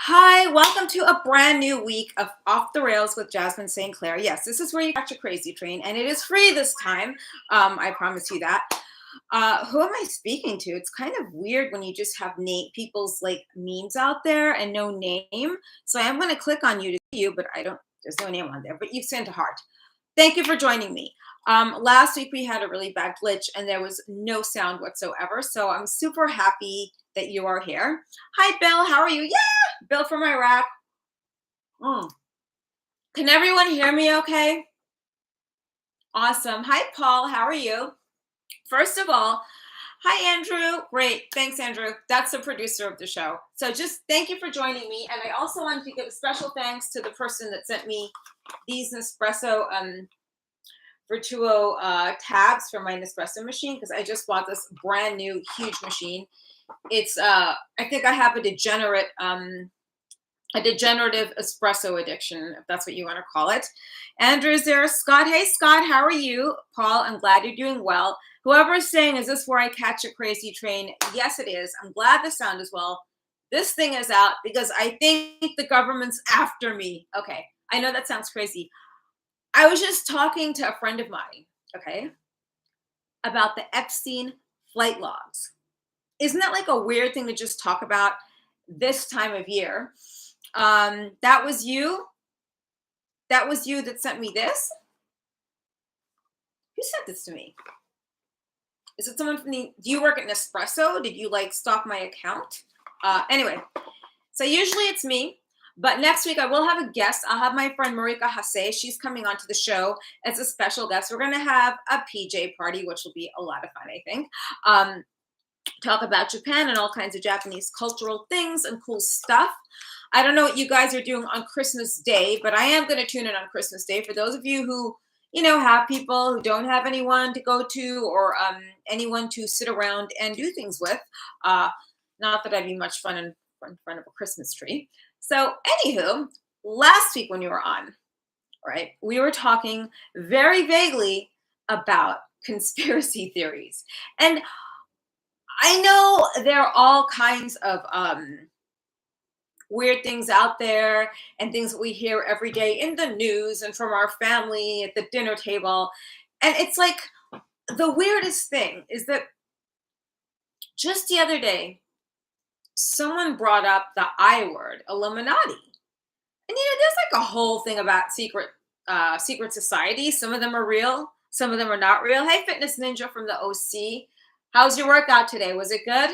Hi, welcome to a brand new week of Off the Rails with Jasmin St. Yes, this is where you catch a crazy train, and it is free this time. I promise you that. Who am I speaking to? It's kind of weird when you just have people's like memes out there and no name. So I am going to click on you to see you, but I don't. There's no name on there. But you've sent a heart. Thank you for joining me. Last week we had a really bad glitch and there was no sound whatsoever. So I'm super happy that you are here. Hi, Bill. How are you? Yeah, Bill from Iraq. Mm. Can everyone hear me okay? Awesome. Hi, Paul. How are you? First of all, hi, Andrew. Great. Thanks, Andrew. That's the producer of the show. So just thank you for joining me. And I also wanted to give a special thanks to the person that sent me these Nespresso Virtuo tabs for my Nespresso machine because I just bought this brand new huge machine. It's I think I have a degenerative espresso addiction, if that's what you want to call it. Andrew's there. Scott, hey Scott, how are you? Paul, I'm glad you're doing well. Whoever is saying, is this where I catch a crazy train? Yes, it is. I'm glad the sound is well. This thing is out because I think the government's after me. Okay, I know that sounds crazy. I was just talking to a friend of mine, okay, about the Epstein flight logs. Isn't that like a weird thing to just talk about this time of year? That was you. That was you that sent me this. Who sent this to me? Is it someone from the? Do you work at Nespresso? Did you like stalk my account? Anyway, so usually it's me. But next week I will have a guest. I'll have my friend Marika Hase. She's coming onto the show as a special guest. We're going to have a PJ party, which will be a lot of fun, I think. Talk about Japan and all kinds of Japanese cultural things and cool stuff. I don't know what you guys are doing on Christmas Day, but I am going to tune in on Christmas Day. For those of you who, have people who don't have anyone to go to or anyone to sit around and do things with. Not that I'd be much fun in front of a Christmas tree. So, anywho, last week when you were on, right, we were talking very vaguely about conspiracy theories. And I know there are all kinds of weird things out there and things that we hear every day in the news and from our family at the dinner table. And it's like the weirdest thing is that just the other day, someone brought up the I word, Illuminati. And there's like a whole thing about secret societies. Some of them are real, some of them are not real. Hey, Fitness Ninja from the OC. How's your workout today? Was it good?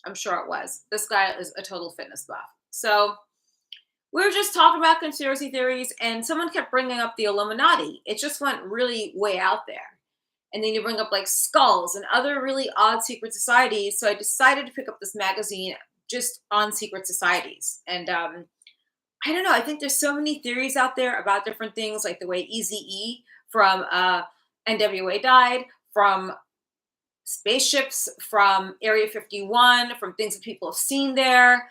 I'm sure it was. This guy is a total fitness buff. So we were just talking about conspiracy theories, and someone kept bringing up the Illuminati. It just went really way out there. And then you bring up like skulls and other really odd secret societies. So I decided to pick up this magazine just on secret societies. And I don't know. I think there's so many theories out there about different things, like the way Eazy-E from NWA died, from spaceships, from Area 51, from things that people have seen there,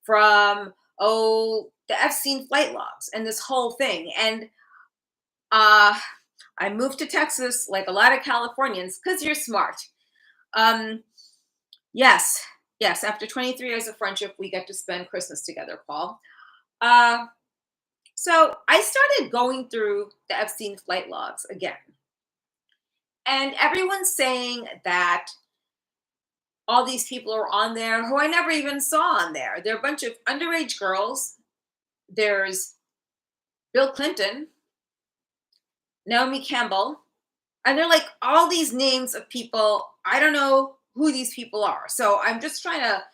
from the Epstein flight logs and this whole thing. And I moved to Texas like a lot of Californians because you're smart. Yes, after 23 years of friendship, we get to spend Christmas together, Paul. So I started going through the Epstein flight logs again. And everyone's saying that all these people are on there who I never even saw on there. They're a bunch of underage girls. There's Bill Clinton, Naomi Campbell, and they're like all these names of people. I don't know who these people are. So I'm just trying to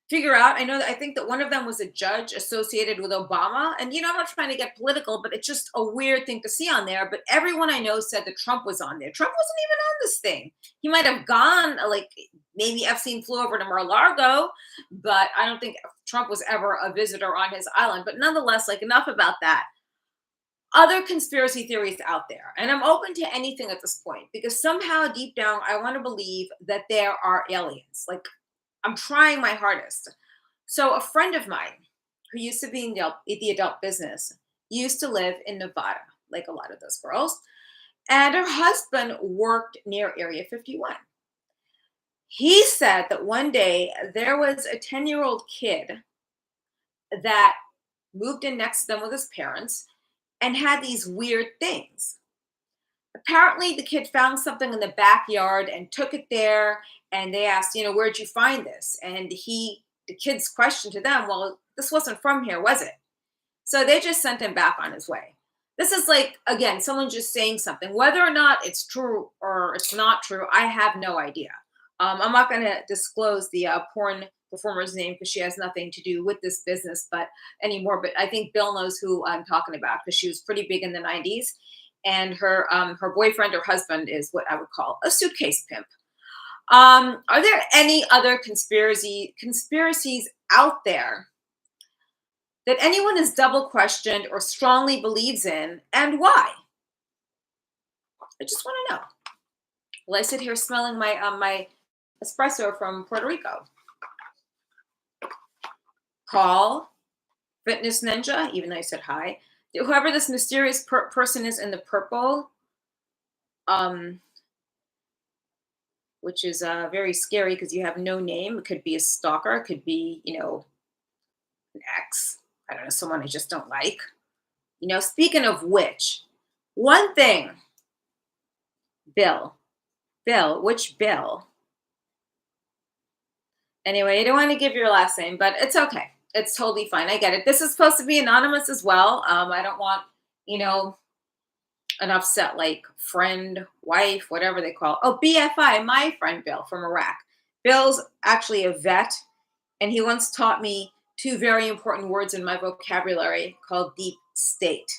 figure out. I think that one of them was a judge associated with Obama. And, I'm not trying to get political, but it's just a weird thing to see on there. But everyone I know said that Trump was on there. Trump wasn't even on this thing. He might have gone, like maybe Epstein flew over to Mar-a-Lago, but I don't think Trump was ever a visitor on his island. But nonetheless, like enough about that. Other conspiracy theories out there. And I'm open to anything at this point because somehow deep down, I want to believe that there are aliens. Like, I'm trying my hardest. So a friend of mine who used to be in the adult business used to live in Nevada, like a lot of those girls. And her husband worked near Area 51. He said that one day there was a 10-year-old kid that moved in next to them with his parents and had these weird things. Apparently, the kid found something in the backyard and took it there. And they asked, where'd you find this? And the kid's question to them, well, this wasn't from here, was it? So they just sent him back on his way. This is like, again, someone just saying something. Whether or not it's true or it's not true, I have no idea. I'm not going to disclose the porn performer's name because she has nothing to do with this business but anymore. But I think Bill knows who I'm talking about because she was pretty big in the 90s. And her boyfriend or husband is what I would call a suitcase pimp. Are there any other conspiracies out there that anyone has double questioned or strongly believes in, and why? I just want to know. Well, I sit here smelling my espresso from Puerto Rico. Call Fitness Ninja, even though I said hi. Whoever this mysterious person is in the purple, which is very scary because you have no name. It could be a stalker. It could be, an ex. I don't know, someone I just don't like. Speaking of which, one thing, Bill, which Bill? Anyway, you don't want to give your last name, but it's okay. It's totally fine. I get it. This is supposed to be anonymous as well. I don't want, an upset like friend, wife, whatever they call it. Oh, BFI, my friend Bill from Iraq. Bill's actually a vet, and he once taught me two very important words in my vocabulary called deep state.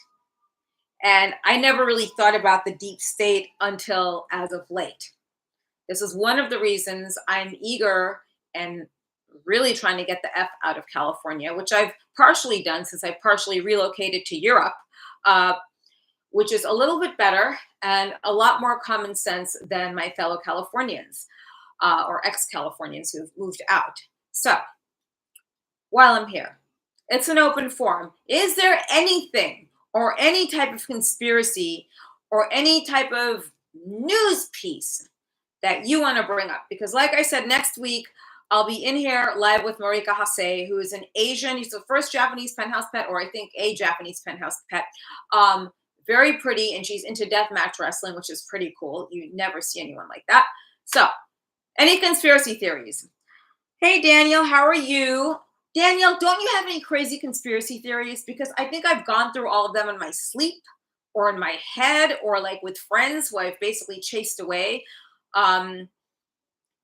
And I never really thought about the deep state until as of late. This is one of the reasons I'm eager and really trying to get the F out of California, which I've partially done since I partially relocated to Europe, which is a little bit better and a lot more common sense than my fellow Californians or ex-Californians who've moved out. So while I'm here, it's an open forum. Is there anything or any type of conspiracy or any type of news piece that you want to bring up? Because like I said, next week, I'll be in here live with Marika Hase, who is an Asian. He's the first Japanese penthouse pet, or I think a Japanese penthouse pet. Very pretty, and she's into deathmatch wrestling, which is pretty cool. You never see anyone like that. So, any conspiracy theories? Hey, Daniel, how are you? Daniel, don't you have any crazy conspiracy theories? Because I think I've gone through all of them in my sleep or in my head or like with friends who I've basically chased away.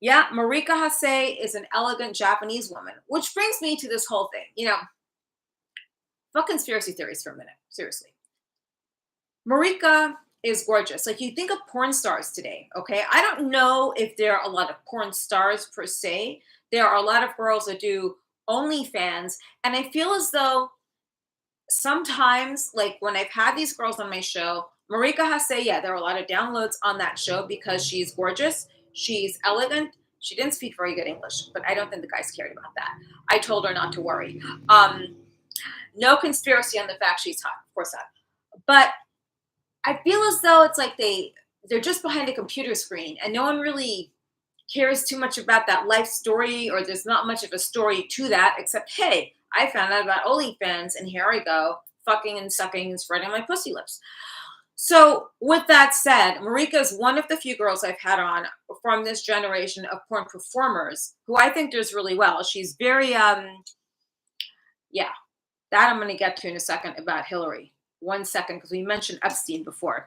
Yeah, Marika Hase is an elegant Japanese woman, which brings me to this whole thing. Fuck conspiracy theories for a minute. Seriously. Marika is gorgeous. Like, you think of porn stars today, okay? I don't know if there are a lot of porn stars per se. There are a lot of girls that do OnlyFans, and I feel as though sometimes, like when I've had these girls on my show, Marika Hase, yeah, there are a lot of downloads on that show because she's gorgeous, she's elegant. She didn't speak very good English, but I don't think the guys cared about that. I told her not to worry. No conspiracy on the fact she's hot, of course not. But I feel as though it's like they're just behind a computer screen and no one really cares too much about that life story, or there's not much of a story to that except, hey, I found out about OnlyFans and here I go, fucking and sucking and spreading my pussy lips. So with that said, Marika is one of the few girls I've had on from this generation of porn performers who I think does really well. She's very, that I'm going to get to in a second about Hillary. 1 second, because we mentioned Epstein before.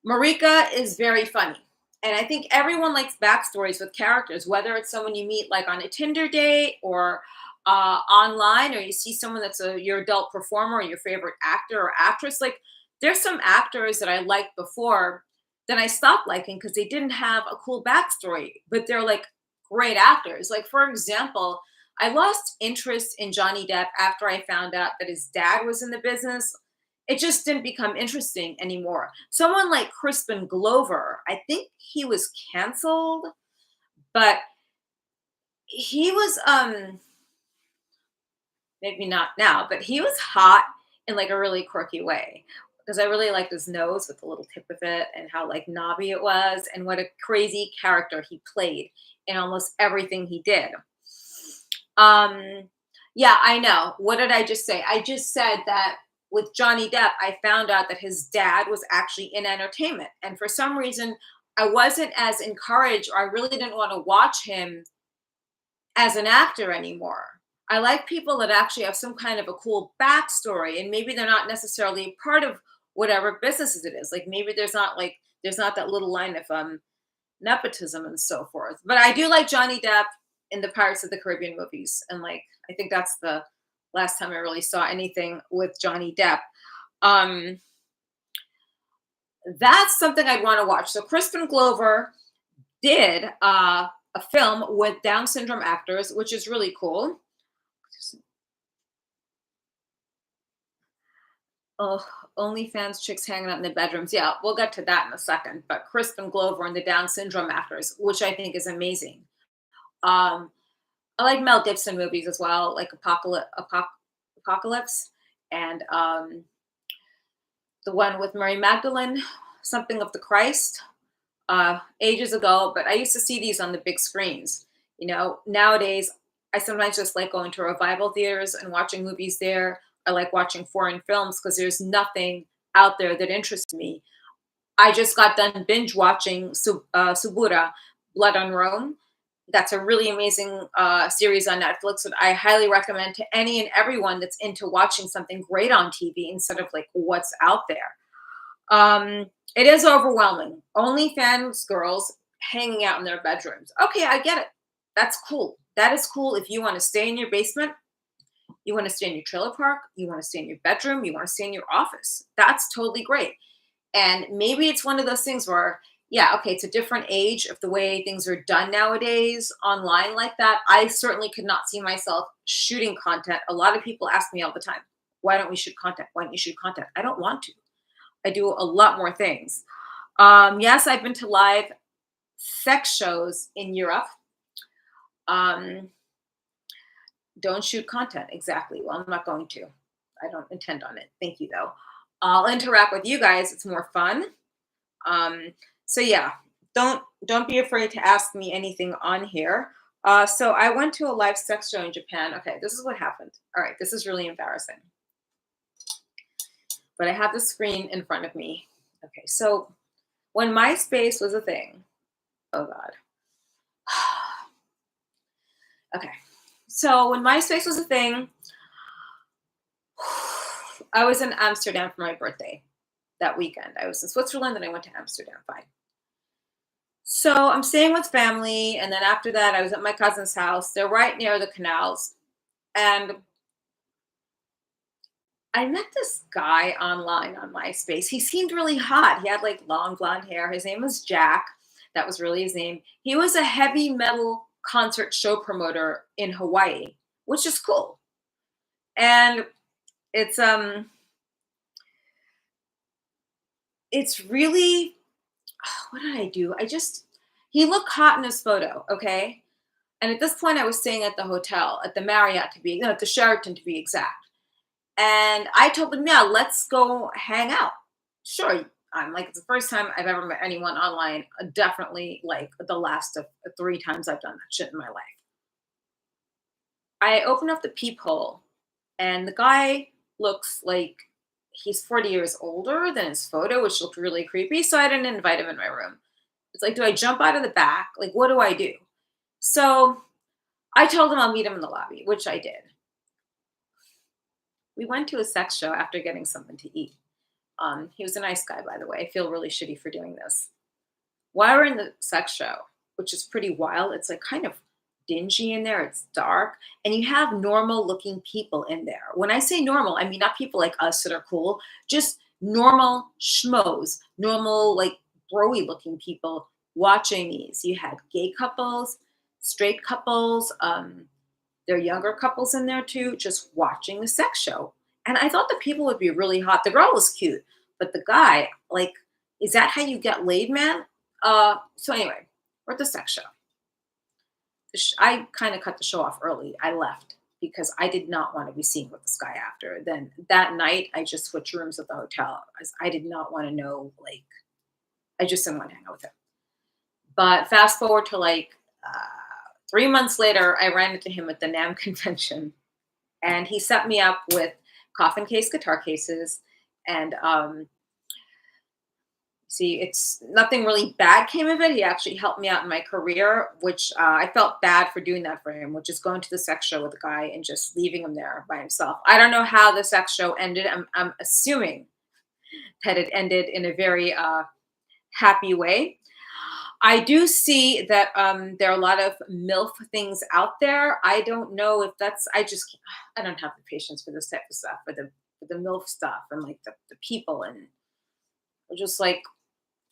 Marika is very funny. And I think everyone likes backstories with characters, whether it's someone you meet like on a Tinder date or online, or you see someone that's your adult performer or your favorite actor or actress. Like, there's some actors that I liked before that I stopped liking because they didn't have a cool backstory, but they're like great actors. Like, for example, I lost interest in Johnny Depp after I found out that his dad was in the business. It just didn't become interesting anymore. Someone like Crispin Glover, I think he was canceled, but he was, maybe not now, but he was hot in like a really quirky way. Because I really liked his nose with the little tip of it and how like knobby it was and what a crazy character he played in almost everything he did. Yeah, I know. What did I just say? I just said that with Johnny Depp, I found out that his dad was actually in entertainment. And for some reason, I wasn't as encouraged, or I really didn't want to watch him as an actor anymore. I like people that actually have some kind of a cool backstory, and maybe they're not necessarily part of whatever businesses it is. Like maybe there's not that little line of nepotism and so forth. But I do like Johnny Depp in the Pirates of the Caribbean movies, and like I think that's the last time I really saw anything with Johnny Depp. Um, that's something I'd want to watch. So Crispin Glover did a film with Down syndrome actors, which is really cool. Oh, OnlyFans chicks hanging out in the bedrooms. Yeah, we'll get to that in a second. But Crispin Glover and the Down syndrome actors, which I think is amazing. Um, I like Mel Gibson movies as well, like Apocalypse, and the one with Mary Magdalene, Something of the Christ, ages ago. But I used to see these on the big screens. You know, nowadays I sometimes just like going to revival theaters and watching movies there. I like watching foreign films because there's nothing out there that interests me. I just got done binge watching Subura, Blood on Rome. That's a really amazing series on Netflix that I highly recommend to any and everyone that's into watching something great on TV instead of like what's out there. It is overwhelming. OnlyFans girls hanging out in their bedrooms. Okay, I get it. That's cool. That is cool if you want to stay in your basement, you want to stay in your trailer park, you want to stay in your bedroom, you want to stay in your office. That's totally great. And maybe it's one of those things where, yeah, okay, it's a different age of the way things are done nowadays online like that. I certainly could not see myself shooting content. A lot of people ask me all the time, why don't we shoot content? Why don't you shoot content? I don't want to. I do a lot more things. Yes, I've been to live sex shows in Europe. Um, don't shoot content. Exactly. Well, I'm not going to. I don't intend on it. Thank you, though. I'll interact with you guys. It's more fun. Um, so yeah, don't be afraid to ask me anything on here. So I went to a live sex show in Japan. Okay, this is what happened. All right, this is really embarrassing. But I have the screen in front of me. Okay, so when MySpace was a thing, oh God. Okay, so when MySpace was a thing, I was in Amsterdam for my birthday that weekend. I was in Switzerland and I went to Amsterdam. Fine. So I'm staying with family, and then after that, I was at my cousin's house. They're right near the canals, and I met this guy online on MySpace. He seemed really hot. He had like long blonde hair. His name was Jack. That was really his name. He was a heavy metal concert show promoter in Hawaii, which is cool. And it's it's really what did I do? He looked hot in his photo, okay? And at this point I was staying at the hotel, at the Marriott to be, no, at the Sheraton to be exact. And I told him, yeah, let's go hang out. Sure. I'm like, it's the first time I've ever met anyone online. Definitely like the last of three times I've done that shit in my life. I open up the peephole and the guy looks like he's 40 years older than his photo, which looked really creepy. So I didn't invite him in my room. It's like, do I jump out of the back? Like, what do I do? So I told him I'll meet him in the lobby, which I did. We went to a sex show after getting something to eat. He was a nice guy, by the way. I feel really shitty for doing this. While we're in the sex show, which is pretty wild, it's like kind of dingy in there. It's dark, and you have normal looking people in there. When I say normal, I mean not people like us that are cool, just normal schmoes, normal like broy looking people watching these. You had gay couples, straight couples. There are younger couples in there too, just watching the sex show. And I thought the people would be really hot. The girl was cute, but the guy, like, is that how you get laid, man? So anyway, we're at the sex show. I kind of cut the show off early. I left because I did not want to be seen with this guy after. Then that night, I just switched rooms at the hotel because I did not want to know, like, I just didn't want to hang out with him. But fast forward to like 3 months later, I ran into him at the NAM convention. and he set me up with coffin case guitar cases. And see, it's nothing really bad came of it. He actually helped me out in my career, which I felt bad for doing that for him, which is going to the sex show with a guy and just leaving him there by himself. I don't know how the sex show ended. I'm assuming that it ended in a very happy way. I do see that there are a lot of MILF things out there. I don't know if that's, I don't have the patience for this type of stuff, for the MILF stuff and like the people and just like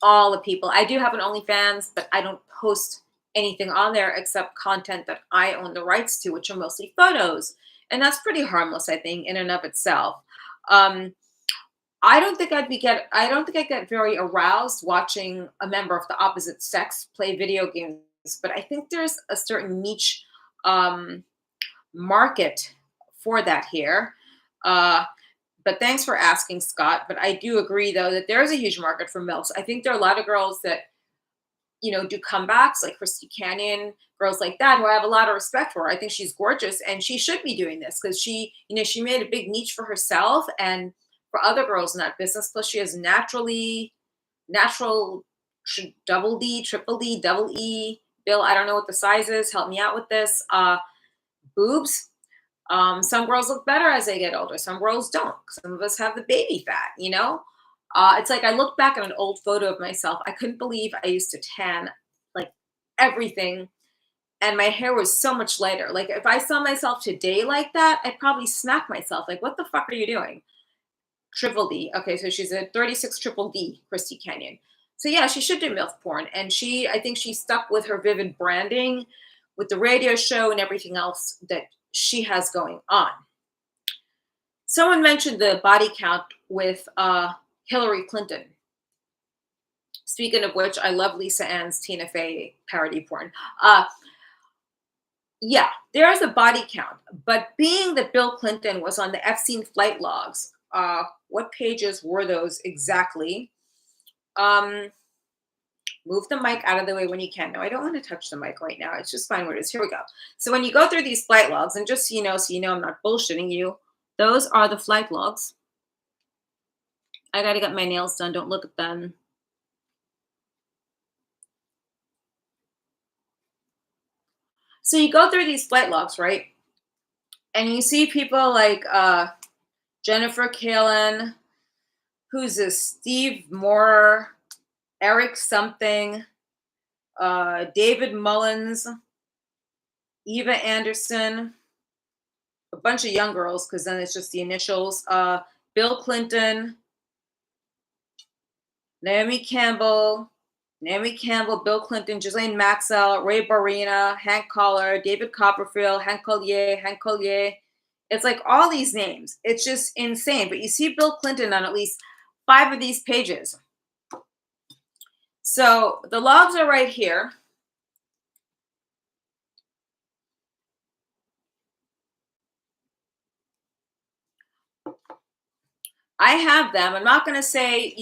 all the people. I do have an OnlyFans, but I don't post anything on there except content that I own the rights to, which are mostly photos. And that's pretty harmless, I think, in and of itself. Um, I don't think I get very aroused watching a member of the opposite sex play video games, but I think there's a certain niche um, market for that here. Uh, but thanks for asking, Scott. But I do agree, though, that there is a huge market for MILFs. I think there are a lot of girls that, do comebacks like Christy Canyon, girls like that, who I have a lot of respect for. I think she's gorgeous and she should be doing this because she made a big niche for herself and for other girls in that business. Plus, she has natural double D, triple D, double E. Bill, I don't know what the size is. Help me out with this. Boobs. Some girls look better as they get older. Some girls don't. Some of us have the baby fat. It's like I look back at an old photo of myself. I couldn't believe I used to tan like everything. And my hair was so much lighter. Like if I saw myself today like that, I'd probably smack myself. Like, what the fuck are you doing? Triple D. Okay, so she's a 36 triple D, Christy Canyon. So yeah, she should do MILF porn. And I think she stuck with her vivid branding with the radio show and everything else that she has going on. Someone mentioned the body count with Hillary Clinton. Speaking of which, I love Lisa Ann's Tina Fey parody porn. Yeah, there is a body count. But being that Bill Clinton was on the Epstein flight logs, what pages were those exactly? Move the mic out of the way when you can. No, I don't want to touch the mic right now. It's just fine where it is. Here we go. So when you go through these flight logs, and just so you know I'm not bullshitting you, those are the flight logs. I got to get my nails done. Don't look at them. So you go through these flight logs, right? And you see people like Jennifer Kalin, who's this? Steve Moore, Eric something, David Mullins, Eva Anderson, a bunch of young girls, because then it's just the initials. Bill Clinton, Naomi Campbell, Bill Clinton, Ghislaine Maxwell, Ray Barina, Hank Collar, David Copperfield, Hank Collier. It's like all these names. It's just insane. But you see Bill Clinton on at least 5 of these pages. So the logs are right here. I have them. I'm not going to say,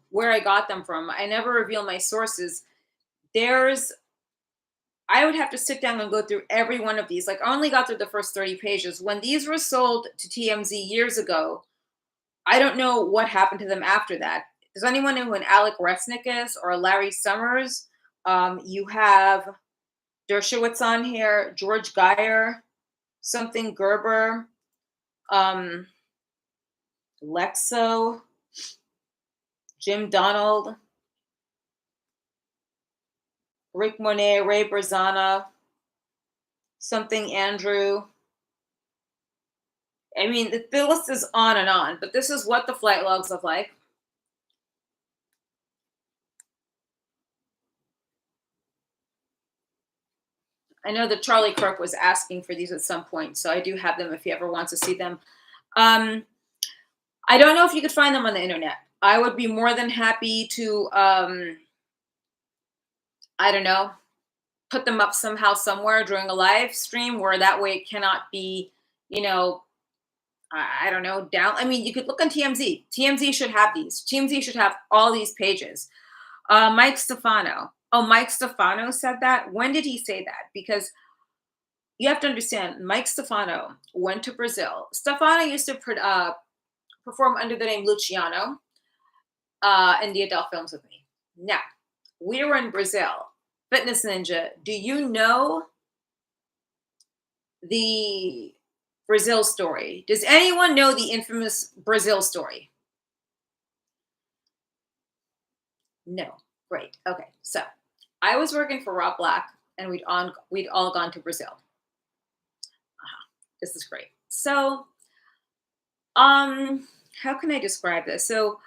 where I got them from. I never reveal my sources. I would have to sit down and go through every one of these. Like I only got through the first 30 pages. When these were sold to TMZ years ago, I don't know what happened to them after that. Does anyone know who an Alec Resnick is or Larry Summers? You have Dershowitz on here, George Geyer, something Gerber, Lexo, Jim Donald, Rick Monet, Ray Berzana, something Andrew. I mean, the list is on and on, but this is what the flight logs look like. I know that Charlie Kirk was asking for these at some point, so I do have them if he ever wants to see them. I don't know if you could find them on the internet. I would be more than happy to, I don't know, put them up somehow somewhere during a live stream where that way it cannot be, I don't know, down. I mean, you could look on TMZ. TMZ should have these. TMZ should have all these pages. Mike Stefano. Oh, Mike Stefano said that? When did he say that? Because You have to understand, Mike Stefano went to Brazil. Stefano used to perform under the name Luciano in the Adele films with me. Now, we were in Brazil. Fitness Ninja, do you know the Brazil story? Does anyone know the infamous Brazil story? No. Great. Okay. So I was working for Rob Black and we'd all gone to Brazil. This is great. So how can I describe this? So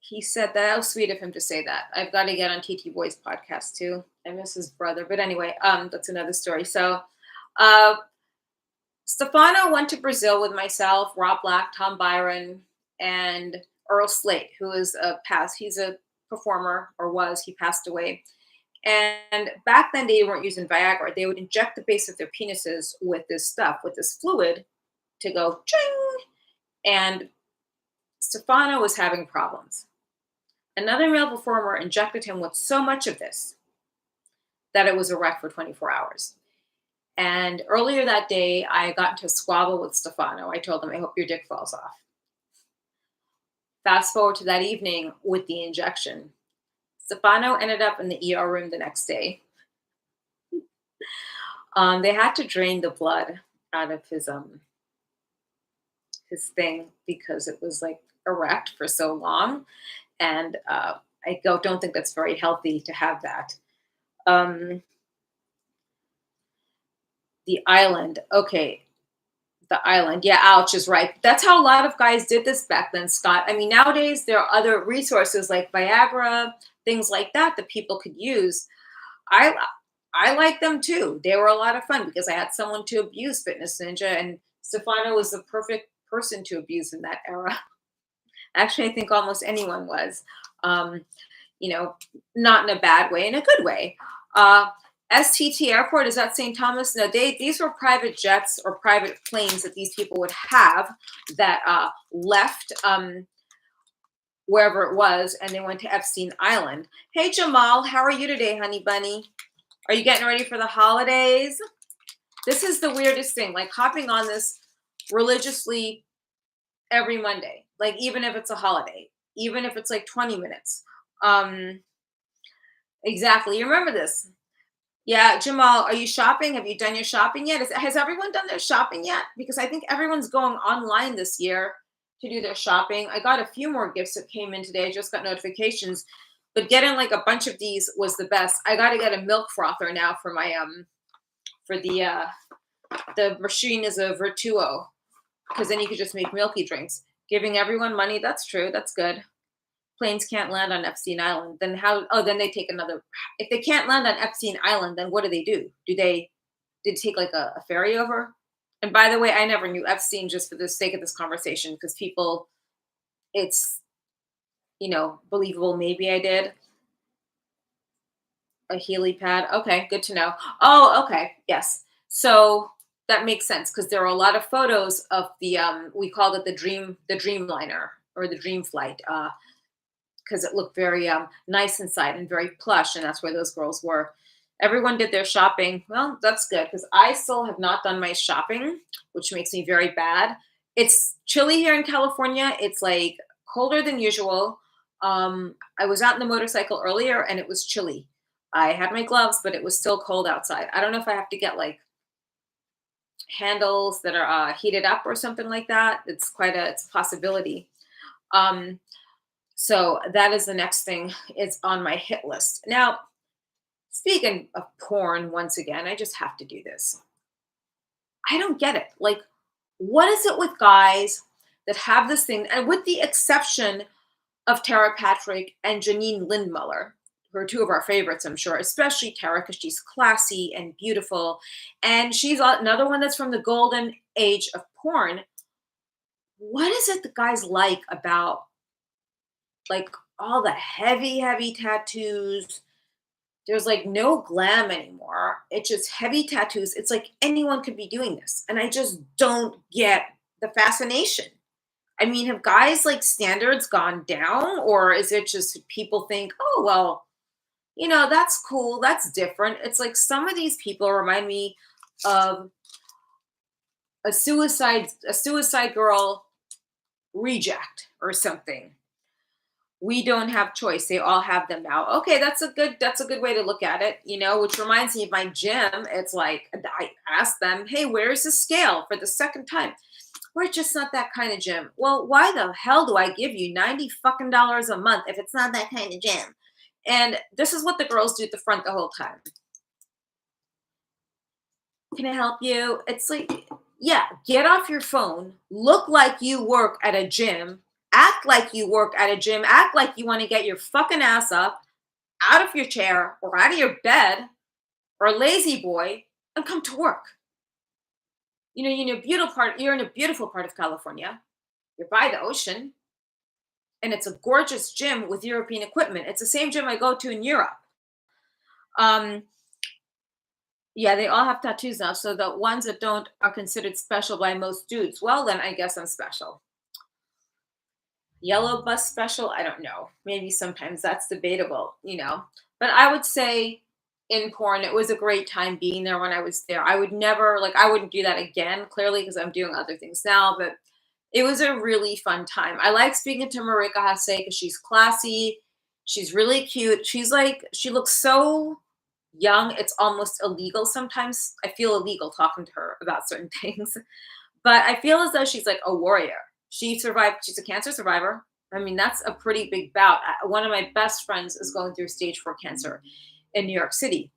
he said that. That was sweet of him to say that. I've got to get on TT Boy's podcast too. I miss his brother. But anyway, that's another story. So uh Stefano went to Brazil with myself, Rob Black, Tom Byron, and Earl Slate, who is he's a performer or was, he passed away. And back then they weren't using Viagra. They would inject the base of their penises with this stuff, with this fluid to go ching. And Stefano was having problems. Another male performer injected him with so much of this that it was a wreck for 24 hours. And earlier that day, I got into a squabble with Stefano. I told him, I hope your dick falls off. Fast forward to that evening with the injection. Stefano ended up in the ER room the next day. They had to drain the blood out of his thing because it was like erect for so long, and don't think that's very healthy to have that. Um, the island, okay, the island, yeah, ouch is right. That's how a lot of guys did this back then, Scott. I mean, nowadays there are other resources like Viagra, things like that that people could use. I I like them too. They were a lot of fun because I had someone to abuse Fitness Ninja, and Stefano was the perfect person to abuse in that era. Actually, I think almost anyone was. Um, Not in a bad way, in a good way. Uh, STT Airport, is that St. Thomas? No, these were private jets or private planes that these people would have that left wherever it was, and they went to Epstein Island. Hey Jamal, how are you today, honey bunny? Are you getting ready for the holidays? This is the weirdest thing, like hopping on this religiously every Monday, like even if it's a holiday, even if it's like 20 minutes. Um, exactly. You remember this? Yeah, Jamal, are you shopping? Have you done your shopping yet? Has everyone done their shopping yet? Because I think everyone's going online this year to do their shopping. I got a few more gifts that came in today. I just got notifications, but getting like a bunch of these was the best. I got to get a milk frother now for my for the machine is a Virtuo, because then you could just make milky drinks. Giving everyone money, that's true. That's good. Planes can't land on Epstein Island. Then how? Oh, then they take another. If they can't land on Epstein Island, then what do? Did take like a ferry over? And by the way, I never knew Epstein, just for the sake of this conversation, because people, it's believable. Maybe I did a Healy pad. Okay, good to know. Oh, okay, yes. So that makes sense because there are a lot of photos of the we called it the Dreamliner or the Dream Flight. Because it looked very nice inside and very plush, and that's where those girls were. Everyone did their shopping. Well, that's good because I still have not done my shopping, which makes me very bad. It's chilly here in California. It's like colder than usual. I was out in the motorcycle earlier and it was chilly. I had my gloves, but it was still cold outside. I don't know if I have to get like handles that are heated up or something like that. It's a possibility. Um, so that is the next thing. It's on my hit list. Now, speaking of porn, once again, I just have to do this. I don't get it. Like, what is it with guys that have this thing? And with the exception of Tara Patrick and Janine Lindmuller, who are two of our favorites, I'm sure, especially Tara because she's classy and beautiful. And she's another one that's from the golden age of porn. What is it that guys like about like all the heavy tattoos? There's like no glam anymore. It's just heavy tattoos. It's like anyone could be doing this. And I just don't get the fascination. I mean, have guys like standards gone down, or is it just people think, oh, well, That's cool. That's different. It's like some of these people remind me of a suicide girl reject or something. We don't have choice. They all have them now. Okay, that's a good way to look at it, which reminds me of my gym. It's like I asked them, "Hey, where's the scale?" for the second time. We're just not that kind of gym. Well, why the hell do I give you 90 fucking dollars a month if it's not that kind of gym? And this is what the girls do at the front the whole time. Can I help you? It's like, yeah, get off your phone, look like you work at a gym, act like you work at a gym, act like you want to get your fucking ass up out of your chair or out of your bed or lazy boy and come to work. You're in a beautiful part of California. You're by the ocean and it's a gorgeous gym with European equipment. It's the same gym I go to in Europe. Um, yeah, they all have tattoos now. So the ones that don't are considered special by most dudes. Well, then I guess I'm special. Yellow bus special? I don't know. Maybe sometimes that's debatable. But I would say in porn, it was a great time being there when I was there. I would never, like, I wouldn't do that again, clearly, because I'm doing other things now. But it was a really fun time. I like speaking to Marika Hase because she's classy. She's really cute. She looks so young. It's almost illegal sometimes. I feel illegal talking to her about certain things. But I feel as though she's like a warrior. She survived, she's a cancer survivor. I mean, that's a pretty big bout. One of my best friends is going through stage 4 cancer in New York City.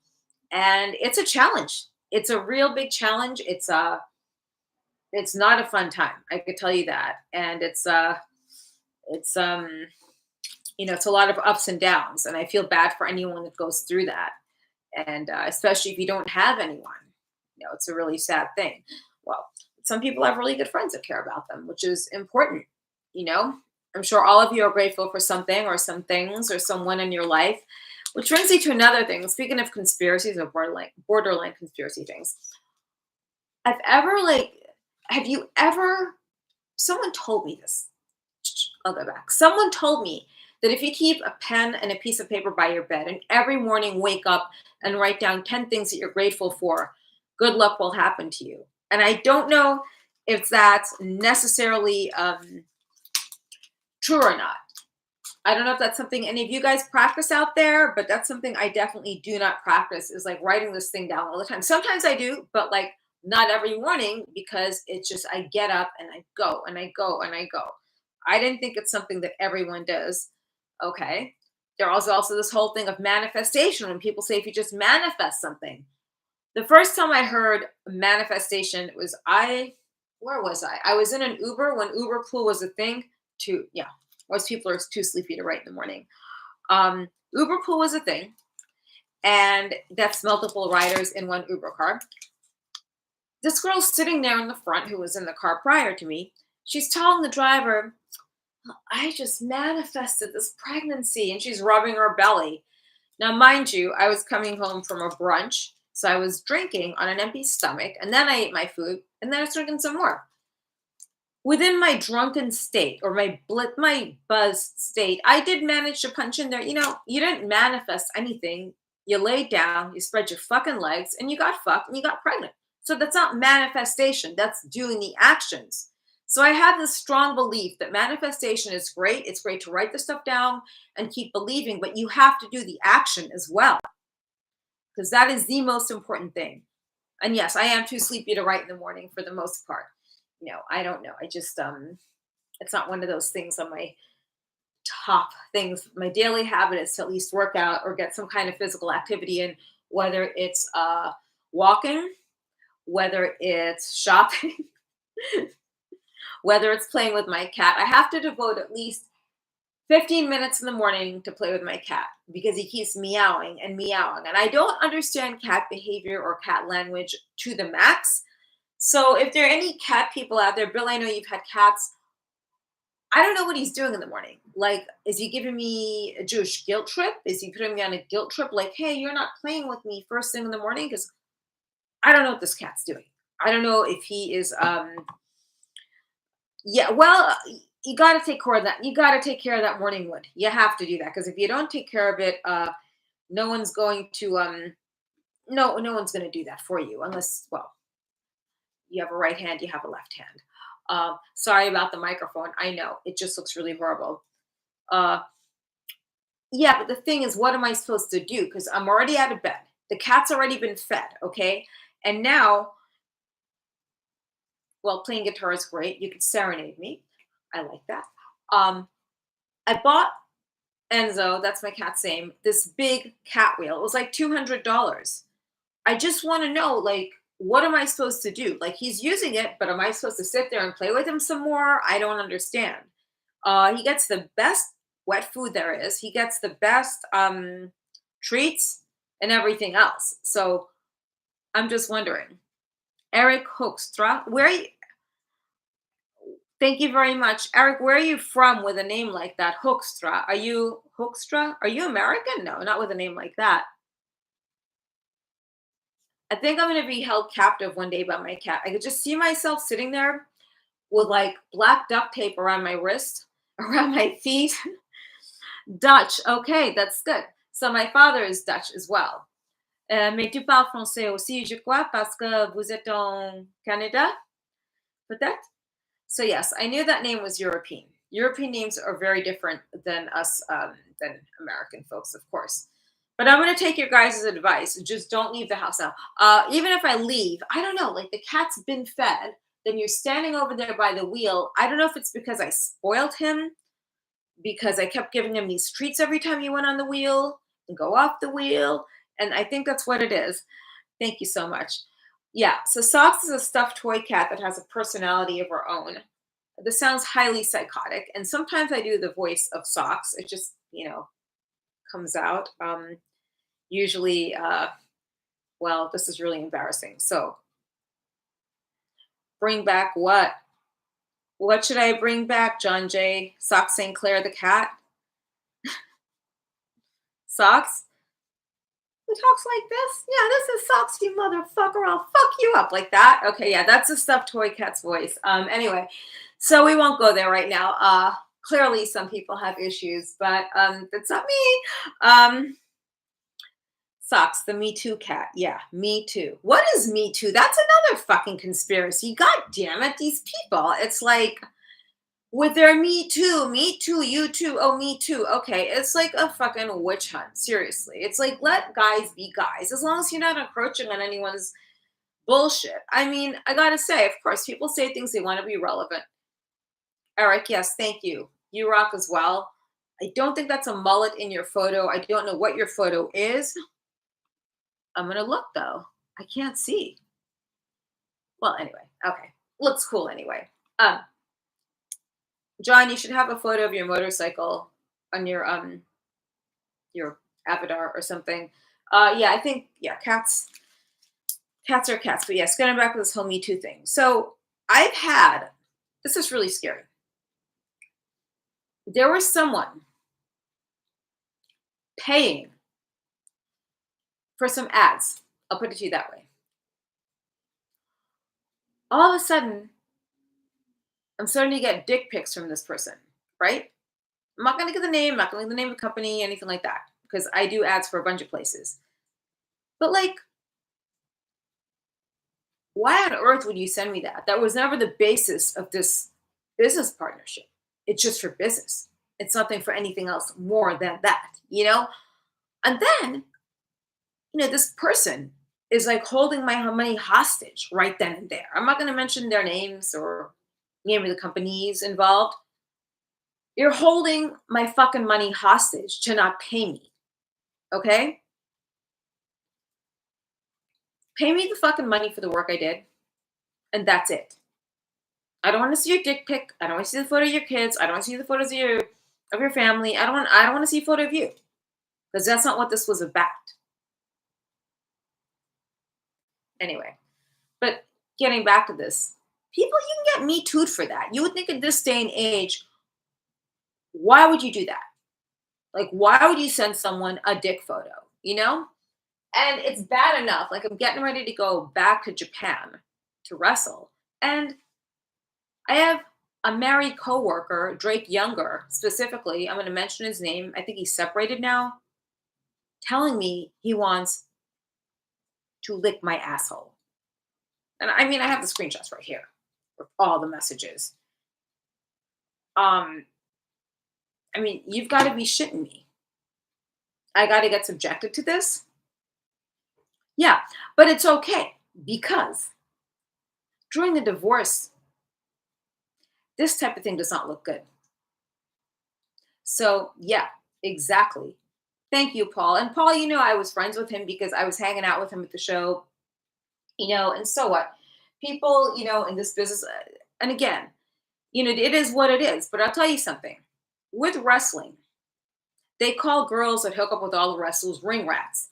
And it's a challenge. It's a real big challenge. It's not a fun time. I could tell you that. And it's a lot of ups and downs. And I feel bad for anyone that goes through that. And especially if you don't have anyone, it's a really sad thing. Well, some people have really good friends that care about them, which is important. you know I'm sure all of you are grateful for something or some things or someone in your life, which brings me to another thing. Speaking of conspiracies or borderline conspiracy things, I've ever like have you ever someone told me this. I'll go back. Someone told me that if you keep a pen and a piece of paper by your bed and every morning wake up and write down 10 things that you're grateful for, good luck will happen to you. And I don't know if that's necessarily true or not. I don't know if that's something any of you guys practice out there, but that's something I definitely do not practice, is like writing this thing down all the time. Sometimes I do, but like not every morning, because it's just I get up and I go and I go and I go. I didn't think it's something that everyone does. Okay. There's also this whole thing of manifestation when people say if you just manifest something. The first time I heard manifestation was where was I? I was in an Uber when Uber Pool was a thing. Yeah, most people are too sleepy to write in the morning. Uber Pool was a thing, and that's multiple riders in one Uber car. This girl sitting there in the front, who was in the car prior to me, she's telling the driver, I just manifested this pregnancy, and she's rubbing her belly. Now, mind you, I was coming home from a brunch, so I was drinking on an empty stomach, and then I ate my food, and then I was drinking some more. Within my drunken state or my buzzed state, I did manage to punch in there. You didn't manifest anything. You laid down, you spread your fucking legs, and you got fucked and you got pregnant. So that's not manifestation. That's doing the actions. So I have this strong belief that manifestation is great. It's great to write the stuff down and keep believing, but you have to do the action as well, because that is the most important thing. And yes, I am too sleepy to write in the morning for the most part. I don't know. I just it's not one of those things on my top things. My daily habit is to at least work out or get some kind of physical activity in, whether it's walking, whether it's shopping, whether it's playing with my cat. I have to devote at least 15 minutes in the morning to play with my cat because he keeps meowing and meowing. And I don't understand cat behavior or cat language to the max. So if there are any cat people out there, Bill, I know you've had cats. I don't know what he's doing in the morning. Like, is he giving me a Jewish guilt trip? Is he putting me on a guilt trip? Like, hey, you're not playing with me first thing in the morning? Because I don't know what this cat's doing. I don't know if he is, yeah, well, you got to take care of that. You got to take care of that morning wood. You have to do that. Because if you don't take care of it, No one's going to no one's going to do that for you unless, well, you have a right hand, you have a left hand. Sorry about the microphone. I know it just looks really horrible. Uh, yeah, but the thing is, what am I supposed to do? Because I'm already out of bed. The cat's already been fed, okay? And now, well, playing guitar is great. You could serenade me. I like that. Um, I bought Enzo, that's my cat's name, this big cat wheel. It was like $200. I just want to know, like, what am I supposed to do? Like, he's using it, but am I supposed to sit there and play with him some more? I don't understand. He gets the best wet food there is. He gets the best treats and everything else. So I'm just wondering. Eric Hoekstra, thank you very much. Eric, where are you from with a name like that? Hoekstra. Are you Hoekstra? Are you American? No, not with a name like that. I think I'm going to be held captive one day by my cat. I could just see myself sitting there with like black duct tape around my wrist, around my feet. Dutch. Okay, that's good. So my father is Dutch as well. Mais tu parles français aussi, je crois, parce que vous êtes en Canada, peut-être? So yes, I knew that name was European. European names are very different than us, than American folks, of course. But I'm going to take your guys' advice. Just don't leave the house now. Even if I leave, I don't know, like the cat's been fed, then you're standing over there by the wheel. I don't know if it's because I spoiled him, because I kept giving him these treats every time he went on the wheel and go off the wheel. And I think that's what it is. Thank you so much. Yeah, so Socks is a stuffed toy cat that has a personality of her own. This sounds highly psychotic, and sometimes I do the voice of Socks. It just, comes out. Usually, well, this is really embarrassing. So, bring back what? What should I bring back, John J? Socks St. Clair the cat? Socks? Who talks like this? Yeah, this is Socks, you motherfucker. I'll fuck you up like that. Okay, yeah, that's a stuffed toy cat's voice. Anyway, so we won't go there right now. Clearly, some people have issues, but that's not me. Socks, the Me Too cat. Yeah, Me Too. What is Me Too? That's another fucking conspiracy. God damn it, these people. It's like with their Me Too, you too, oh, Me Too. Okay, it's like a fucking witch hunt. Seriously. It's like, let guys be guys. As long as you're not encroaching on anyone's bullshit. I mean, I gotta say, of course, people say things they want to be relevant. Eric, yes, thank you. You rock as well. I don't think that's a mullet in your photo. I don't know what your photo is. I'm gonna look though. I can't see. Well, anyway, okay. Looks cool anyway. John, you should have a photo of your motorcycle on your avatar or something. Yeah, I think cats are cats. But yes, getting back to this whole Me Too thing. So I've had this is really scary. There was someone paying for some ads. I'll put it to you that way. All of a sudden, I'm starting to get dick pics from this person, right? I'm not going to give the name, I'm not going to give the name of the company, anything like that, because I do ads for a bunch of places. But like, why on earth would you send me that? That was never the basis of this business partnership. It's just for business. It's nothing for anything else more than that, And then, this person is like holding my money hostage right then and there. I'm not going to mention their names or name of the companies involved. You're holding my fucking money hostage to not pay me. Okay? Pay me the fucking money for the work I did, and that's it. I don't want to see your dick pic. I don't want to see the photo of your kids. I don't want to see the photos of your family. I don't want to see a photo of you. Because that's not what this was about. Anyway, but getting back to this, people, you can get Me Too'd for that. You would think in this day and age, why would you do that? Like, why would you send someone a dick photo? And it's bad enough. Like, I'm getting ready to go back to Japan to wrestle. And I have a married coworker, Drake Younger, specifically. I'm going to mention his name. I think he's separated now. telling me he wants to lick my asshole. And I mean, I have the screenshots right here with all the messages. Um, I mean, you've got to be shitting me. I got to get subjected to this? Yeah, but it's okay because during the divorce, this type of thing does not look good. So, yeah, exactly. Thank you, Paul. And Paul, I was friends with him because I was hanging out with him at the show, and so what? People, in this business, and again, it is what it is. But I'll tell you something with wrestling, they call girls that hook up with all the wrestlers ring rats.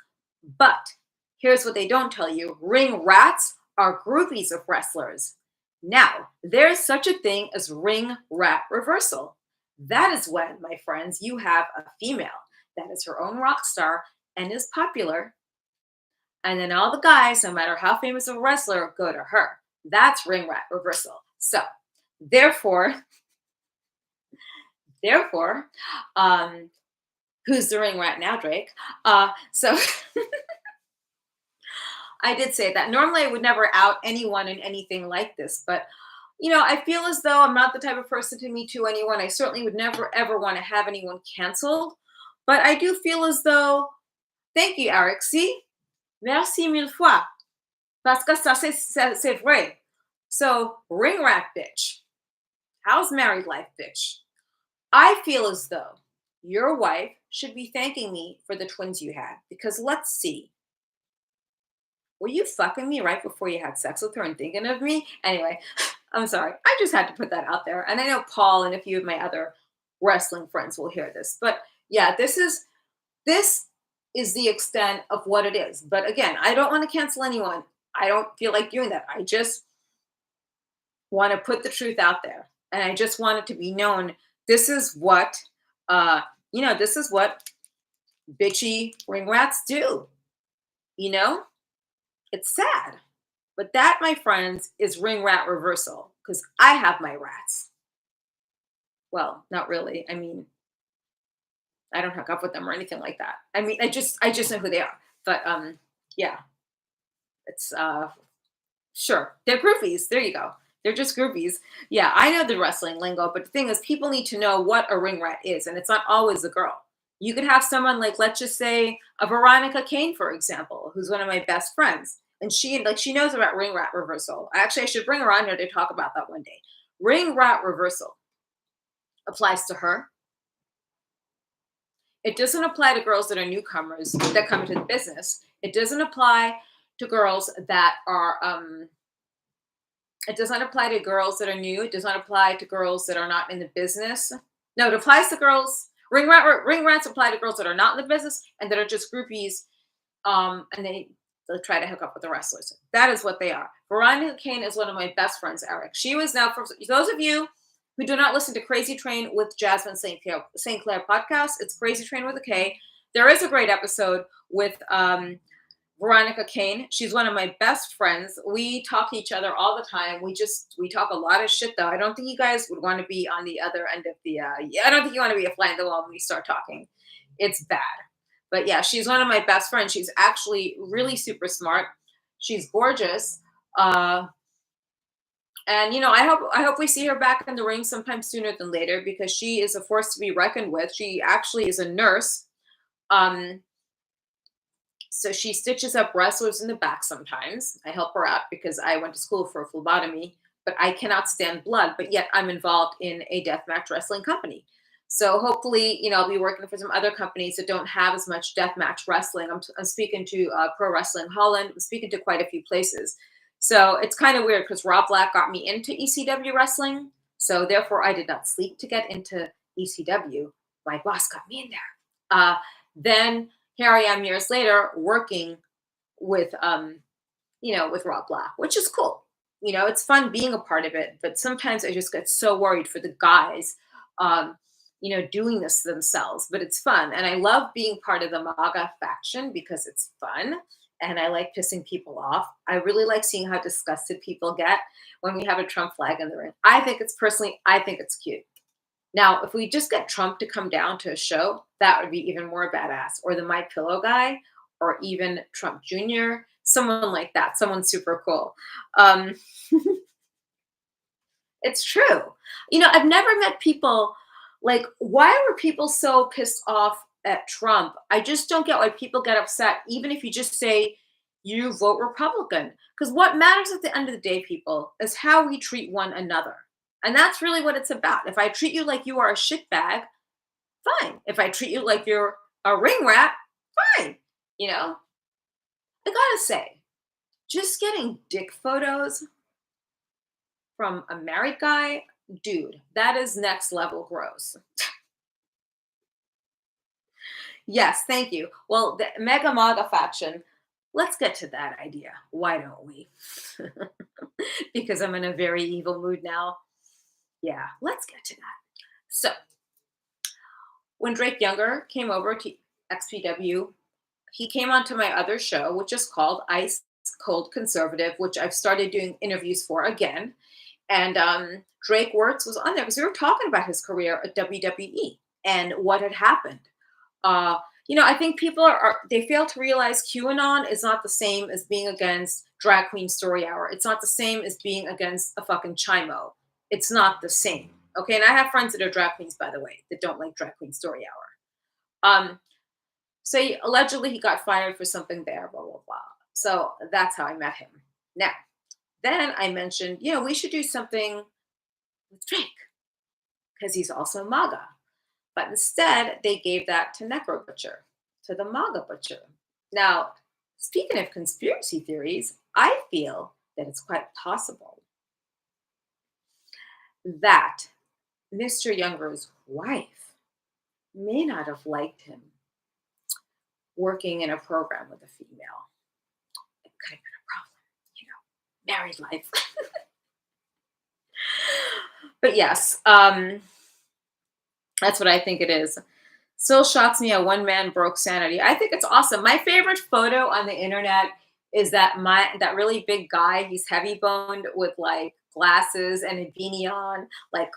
But here's what they don't tell you: ring rats are groupies of wrestlers. Now, there's such a thing as ring rat reversal. That is when, my friends, you have a female that is her own rock star and is popular. And then all the guys, no matter how famous of a wrestler, go to her. That's ring rat reversal. So, therefore, therefore, um, who's the ring rat now, Drake? So I did say that. Normally, I would never out anyone in anything like this, but I feel as though I'm not the type of person to me too anyone. I certainly would never ever want to have anyone canceled, but I do feel as though. Thank you, Eric. See, merci mille fois, parce que ça c'est vrai. So, ring rat bitch. How's married life, bitch? I feel as though your wife should be thanking me for the twins you had because let's see. Were you fucking me right before you had sex with her and thinking of me? Anyway, I'm sorry. I just had to put that out there. And I know Paul and a few of my other wrestling friends will hear this. But yeah, this is the extent of what it is. But again, I don't want to cancel anyone. I don't feel like doing that. I just want to put the truth out there. And I just want it to be known. This is what this is what bitchy ring rats do. You know? It's sad. But that, my friends, is ring rat reversal because I have my rats. Well, not really. I mean, I don't hook up with them or anything like that. I mean, I just know who they are. But yeah, it's sure. They're groupies. There you go. They're just groupies. Yeah, I know the wrestling lingo, but the thing is people need to know what a ring rat is, and it's not always a girl. You could have someone like, let's just say, a Veronica Kane, for example, who's one of my best friends. And she knows about ring rat reversal. Actually, I should bring her on here to talk about that one day. Ring rat reversal applies to her. It doesn't apply to girls that are newcomers that come into the business. It doesn't apply to girls that are it does not apply to girls that are new. It does not apply to girls that are not in the business. No, it applies to girls. Ring rats apply to girls that are not in the business and that are just groupies, and they'll try to hook up with the wrestlers. That is what they are. Veronica Kane is one of my best friends, Eric. She was now, for those of you who do not listen to Crazy Train with Jasmin St. Clair podcast, it's Crazy Train with a K. There is a great episode with Veronica Kane. She's one of my best friends. We talk to each other all the time. We talk a lot of shit though. I don't think you guys would want to be on the other end of the I don't think you want to be a fly in the wall when we start talking. It's bad. But yeah, she's one of my best friends. She's actually really super smart. She's gorgeous. And I hope we see her back in the ring sometime sooner than later because she is a force to be reckoned with. She actually is a nurse. So she stitches up wrestlers in the back sometimes. I help her out because I went to school for a phlebotomy, but I cannot stand blood, but yet I'm involved in a deathmatch wrestling company. So hopefully, I'll be working for some other companies that don't have as much deathmatch wrestling. I'm speaking to Pro Wrestling Holland. I'm speaking to quite a few places. So it's kind of weird because Rob Black got me into ECW wrestling. So therefore, I did not sleep to get into ECW. My boss got me in there. Then here I am years later working with, with Rob Black, which is cool. It's fun being a part of it. But sometimes I just get so worried for the guys, doing this themselves. But it's fun. And I love being part of the MAGA faction because it's fun. And I like pissing people off. I really like seeing how disgusted people get when we have a Trump flag in the ring. I think it's cute. Now, if we just get Trump to come down to a show, that would be even more badass. Or the My Pillow guy, or even Trump Jr., someone like that, someone super cool. Um, it's true. I've never met people like, why were people so pissed off at Trump? I just don't get why people get upset, even if you just say you vote Republican. Because what matters at the end of the day, people, is how we treat one another. And that's really what it's about. If I treat you like you are a shitbag, fine. If I treat you like you're a ring rat, fine. You know, I gotta say, just getting dick photos from a married guy, dude, that is next level gross. Yes, thank you. Well, the Mega MAGA faction, let's get to that idea. Why don't we? Because I'm in a very evil mood now. Yeah, let's get to that. So, when Drake Younger came over to XPW, he came onto my other show, which is called Ice Cold Conservative, which I've started doing interviews for again. And Drake Wirtz was on there because we were talking about his career at WWE and what had happened. Uh, I think people they fail to realize QAnon is not the same as being against Drag Queen Story Hour. It's not the same as being against a fucking Chimo. It's not the same. Okay, and I have friends that are drag queens, by the way, that don't like Drag Queen Story Hour. So allegedly he got fired for something there, blah blah blah. So that's how I met him. Now, then I mentioned, we should do something with Drake because he's also MAGA. But instead, they gave that to Necro Butcher, to the MAGA Butcher. Now, speaking of conspiracy theories, I feel that it's quite possible that Mr. Younger's wife may not have liked him working in a program with a female. It could have been a problem, married life. But yes, that's what I think it is. Still shocks me how one man broke sanity. I think it's awesome. My favorite photo on the internet is that really big guy. He's heavy boned with like glasses and a beanie on, like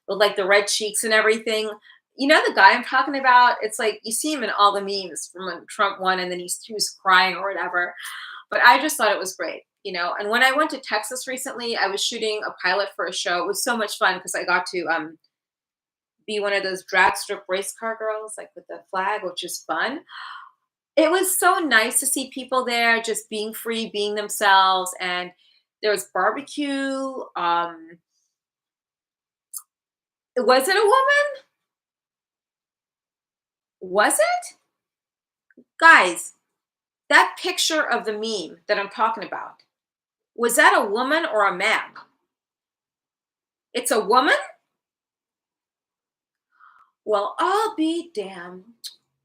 with like the red cheeks and everything. You know the guy I'm talking about? It's like you see him in all the memes from when Trump won, and then he was crying or whatever. But I just thought it was great. And when I went to Texas recently, I was shooting a pilot for a show. It was so much fun because I got to be one of those drag strip race car girls, like with the flag, which is fun. It was so nice to see people there just being free, being themselves. And there was barbecue. Was it a woman? Was it? Guys, that picture of the meme that I'm talking about, was that a woman or a man? It's a woman? Well, I'll be damned.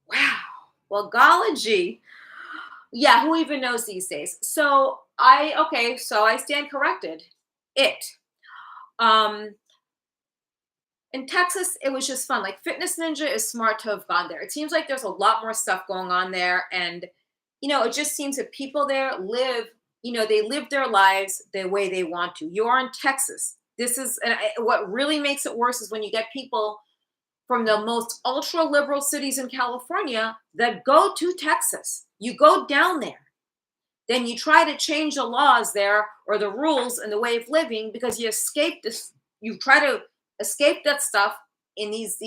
Wow. Well, golly gee. Yeah, who even knows these days? So I stand corrected. It. Um, in Texas, it was just fun. Like Fitness Ninja is smart to have gone there. It seems like there's a lot more stuff going on there. And, it just seems that people there they live their lives the way they want to. You're in Texas. What really makes it worse is when you get people from the most ultra liberal cities in California that go to Texas. You go down there. Then you try to change the laws there or the rules and the way of living because you try to escape that stuff in these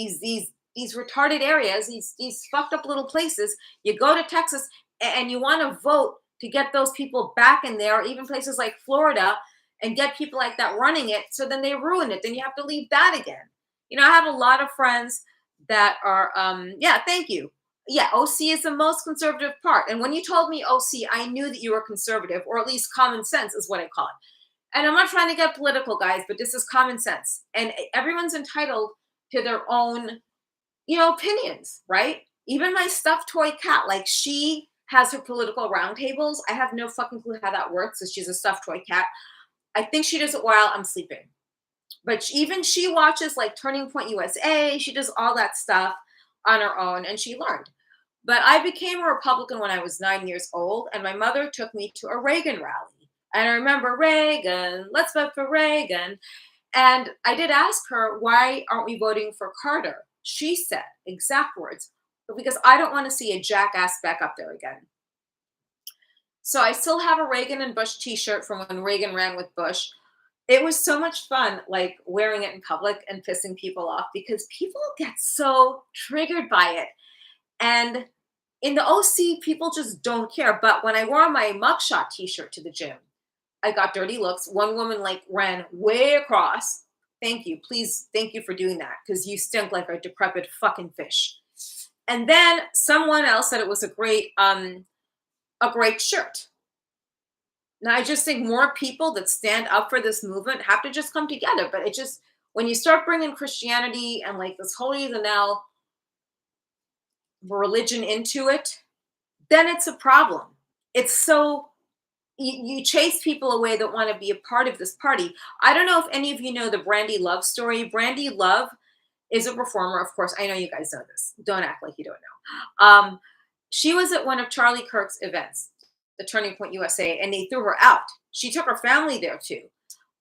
retarded areas, these fucked up little places. You go to Texas and you want to vote to get those people back in there, or even places like Florida, and get people like that running it. So then they ruin it. Then you have to leave that again. I have a lot of friends that are, yeah, thank you. Yeah, OC is the most conservative part. And when you told me OC, I knew that you were conservative, or at least common sense is what I call it. And I'm not trying to get political, guys, but this is common sense. And everyone's entitled to their own, opinions, right? Even my stuffed toy cat, like she has her political roundtables. I have no fucking clue how that works because she's a stuffed toy cat. I think she does it while I'm sleeping. But even she watches like Turning Point USA. She does all that stuff on her own, and she learned. But I became a Republican when I was 9 years old, and my mother took me to a Reagan rally. And I remember Reagan, let's vote for Reagan. And I did ask her, why aren't we voting for Carter? She said, exact words, because I don't want to see a jackass back up there again. So I still have a Reagan and Bush t-shirt from when Reagan ran with Bush. It was so much fun, like wearing it in public and pissing people off because people get so triggered by it. And in the OC, people just don't care. But when I wore my mugshot t-shirt to the gym, I got dirty looks. One woman like ran way across. Thank you. Please, thank you for doing that because you stink like a decrepit fucking fish. And then someone else said it was a great shirt. Now I just think more people that stand up for this movement have to just come together. But it just when you start bringing Christianity and like this holier than thou religion into it, then it's a problem. It's so you chase people away that want to be a part of this party. I don't know if any of you know the Brandy Love story. Brandy Love is a performer, of course. I know you guys know this. Don't act like you don't know. She was at one of Charlie Kirk's events, the Turning Point USA, and they threw her out. She took her family there too.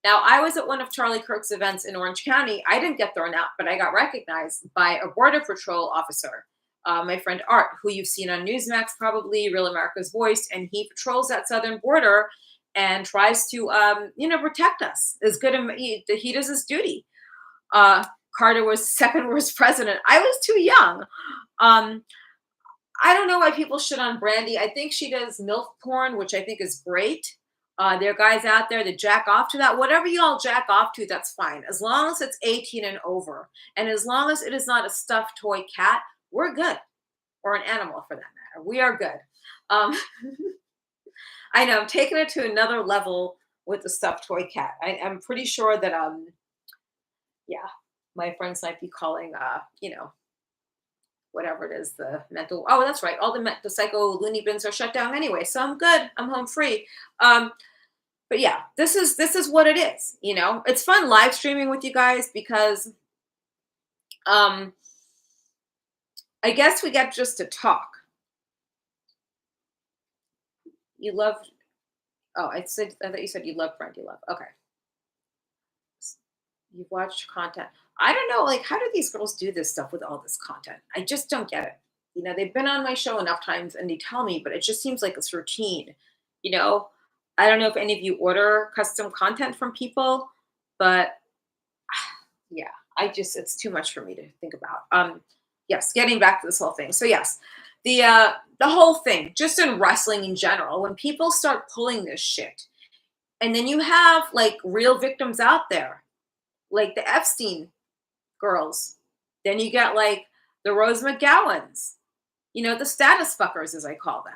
Now, I was at one of Charlie Kirk's events in Orange County. I didn't get thrown out, but I got recognized by a Border Patrol officer, my friend Art, who you've seen on Newsmax, probably Real America's Voice, and he patrols that southern border and tries to, protect us as good as he does his duty. Carter was the second worst president. I was too young. I don't know why people shit on Brandy. I think she does MILF porn, which I think is great. There are guys out there that jack off to that. Whatever y'all jack off to, that's fine. As long as it's 18 and over. And as long as it is not a stuffed toy cat, we're good. Or an animal for that matter. We are good. I know, I'm taking it to another level with the stuffed toy cat. I'm pretty sure that, my friends might be calling, whatever it is, the mental. Oh, that's right. All the psycho loony bins are shut down anyway, so I'm good. I'm home free. But yeah, this is what it is. It's fun live streaming with you guys because, I guess we get just to talk. You love. Oh, I thought you said you love Brandy Love. Okay. You've watched content. I don't know, like, how do these girls do this stuff with all this content? I just don't get it. They've been on my show enough times and they tell me, but it just seems like it's routine. I don't know if any of you order custom content from people, but yeah, it's too much for me to think about. Yes, getting back to this whole thing. So yes, the whole thing, just in wrestling in general, when people start pulling this shit, and then you have like real victims out there, like the Epstein girls. Then you get like the Rose McGowans, the status fuckers, as I call them.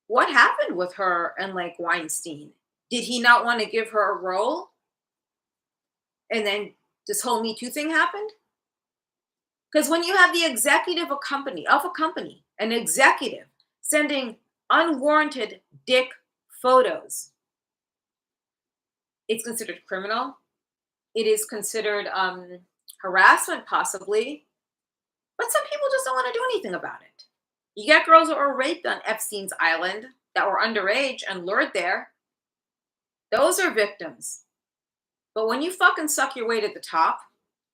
What happened with her and like Weinstein? Did he not want to give her a role? And then this whole Me Too thing happened? Because when you have the executive of a company, an executive sending unwarranted dick photos, it's considered criminal. It is considered harassment, possibly. But some people just don't want to do anything about it. You get girls that were raped on Epstein's Island that were underage and lured there. Those are victims. But when you fucking suck your way to the top,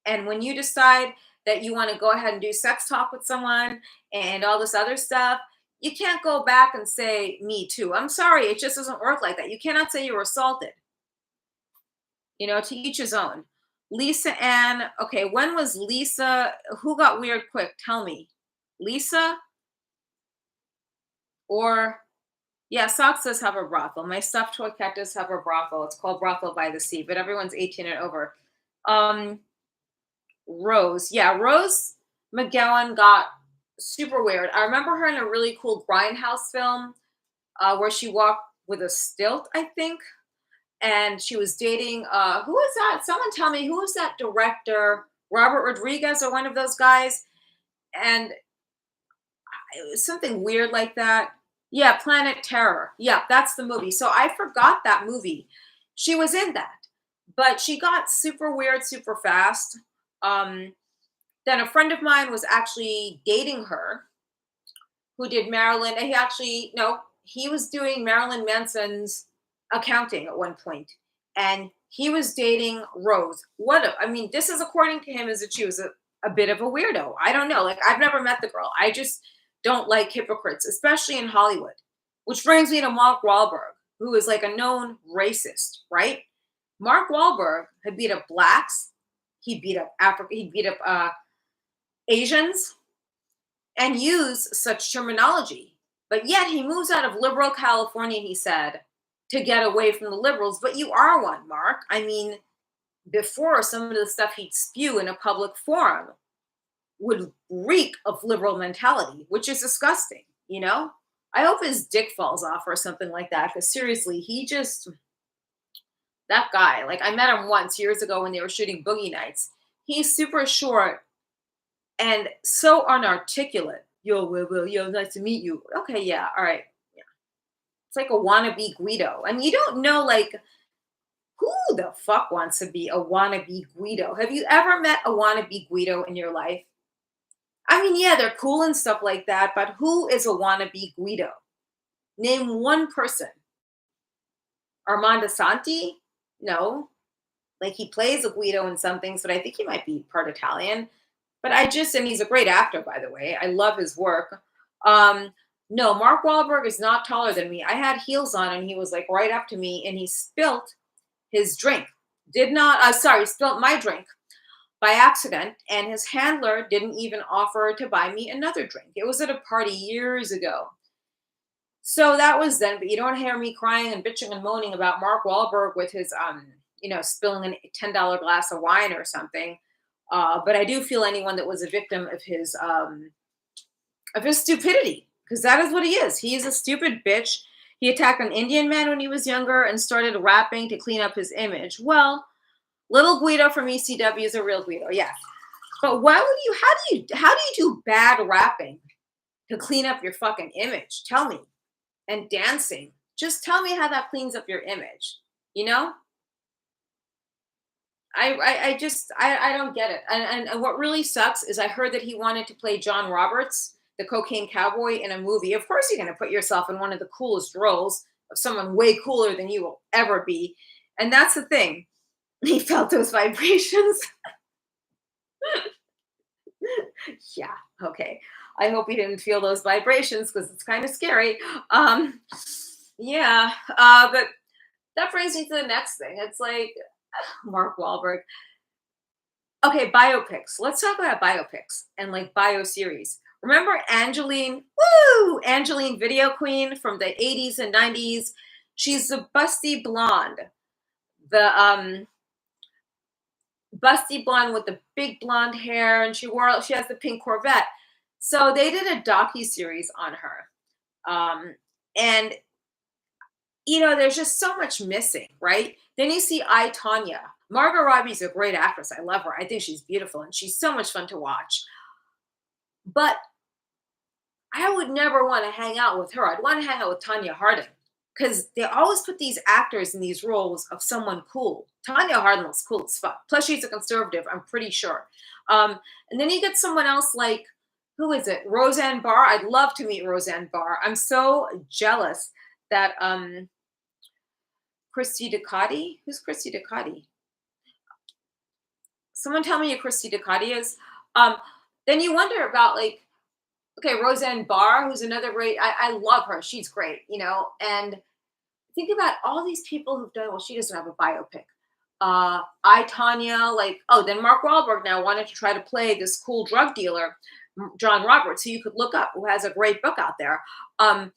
and when you decide that you want to go ahead and do sex talk with someone and all this other stuff, you can't go back and say, me too. I'm sorry, it just doesn't work like that. You cannot say you were assaulted. To each his own. Lisa Ann. Okay, when was Lisa? Who got weird quick? Tell me. Lisa? Or, yeah, Socks does have a brothel. My stuffed toy cat does have a brothel. It's called Brothel by the Sea, but everyone's 18 and over. Rose. Yeah, Rose McGowan got super weird. I remember her in a really cool Grindhouse film where she walked with a stilt, I think. And she was dating, who was that? Someone tell me, who was that director? Robert Rodriguez or one of those guys? And it was something weird like that. Yeah, Planet Terror. Yeah, that's the movie. So I forgot that movie. She was in that. But she got super weird super fast. Then a friend of mine was actually dating her who did Marilyn. And he was doing Marilyn Manson's accounting at one point, and he was dating Rose. I mean, this is according to him, is that she was a bit of a weirdo. I don't know. Like, I've never met the girl. I just don't like hypocrites, especially in Hollywood. Which brings me to Mark Wahlberg, who is like a known racist, right? Mark Wahlberg had beat up blacks, he beat up Africa, he beat up Asians, and used such terminology. But yet he moves out of liberal California, he said, to get away from the liberals. But you are one, Mark. I mean, before, some of the stuff he'd spew in a public forum would reek of liberal mentality, which is disgusting, you know? I hope his dick falls off or something like that, because seriously, that guy, like, I met him once years ago when they were shooting Boogie Nights. He's super short and so unarticulate. Yo, Will, yo, nice to meet you. Okay, yeah, all right. Yeah. It's like a wannabe Guido. And you don't know, like, who the fuck wants to be a wannabe Guido? Have you ever met a wannabe Guido in your life? I mean, yeah, they're cool and stuff like that, but who is a wannabe Guido? Name one person. Armando Santi? No. Like, he plays a Guido in some things, but I think he might be part Italian. But and he's a great actor, by the way. I love his work. No, Mark Wahlberg is not taller than me. I had heels on and he was like right up to me and he spilt his drink. Spilt my drink by accident, and his handler didn't even offer to buy me another drink. It was at a party years ago. So that was then, but you don't hear me crying and bitching and moaning about Mark Wahlberg with his, spilling a $10 glass of wine or something. But I do feel anyone that was a victim of his stupidity, because that is what he is. He is a stupid bitch. He attacked an Indian man when he was younger and started rapping to clean up his image. Well, little Guido from ECW is a real Guido, yeah. But how do you do bad rapping to clean up your fucking image? Tell me. And dancing. Just tell me how that cleans up your image. You know? I don't get it. And what really sucks is I heard that he wanted to play John Roberts, the cocaine cowboy, in a movie. Of course you're going to put yourself in one of the coolest roles of someone way cooler than you will ever be. And that's the thing. He felt those vibrations. Yeah, okay. I hope he didn't feel those vibrations, because it's kind of scary. Yeah, but that brings me to the next thing. It's like, Mark Wahlberg. Okay, biopics. Let's talk about biopics and like bio series. Remember Angeline? Woo! Angeline Video Queen from the 80s and 90s. She's the busty blonde. The busty blonde with the big blonde hair, and she has the pink Corvette. So they did a docu-series on her. And there's just so much missing, right? Then you see Tanya. Margot Robbie's a great actress. I love her. I think she's beautiful and she's so much fun to watch. But I would never want to hang out with her. I'd want to hang out with Tanya Harding, because they always put these actors in these roles of someone cool. Tanya Harding looks cool as fuck. Plus, she's a conservative, I'm pretty sure. And then you get someone else like, who is it? Roseanne Barr. I'd love to meet Roseanne Barr. I'm so jealous that Christy Ducati. Who's Christy Ducati? Someone tell me who Christy Ducati is. Then you wonder about, like, okay, Roseanne Barr, who's another great. I love her. She's great, And think about all these people who've done. Well, she doesn't have a biopic. Tanya, then Mark Wahlberg now wanted to try to play this cool drug dealer, John Roberts, who you could look up, who has a great book out there, and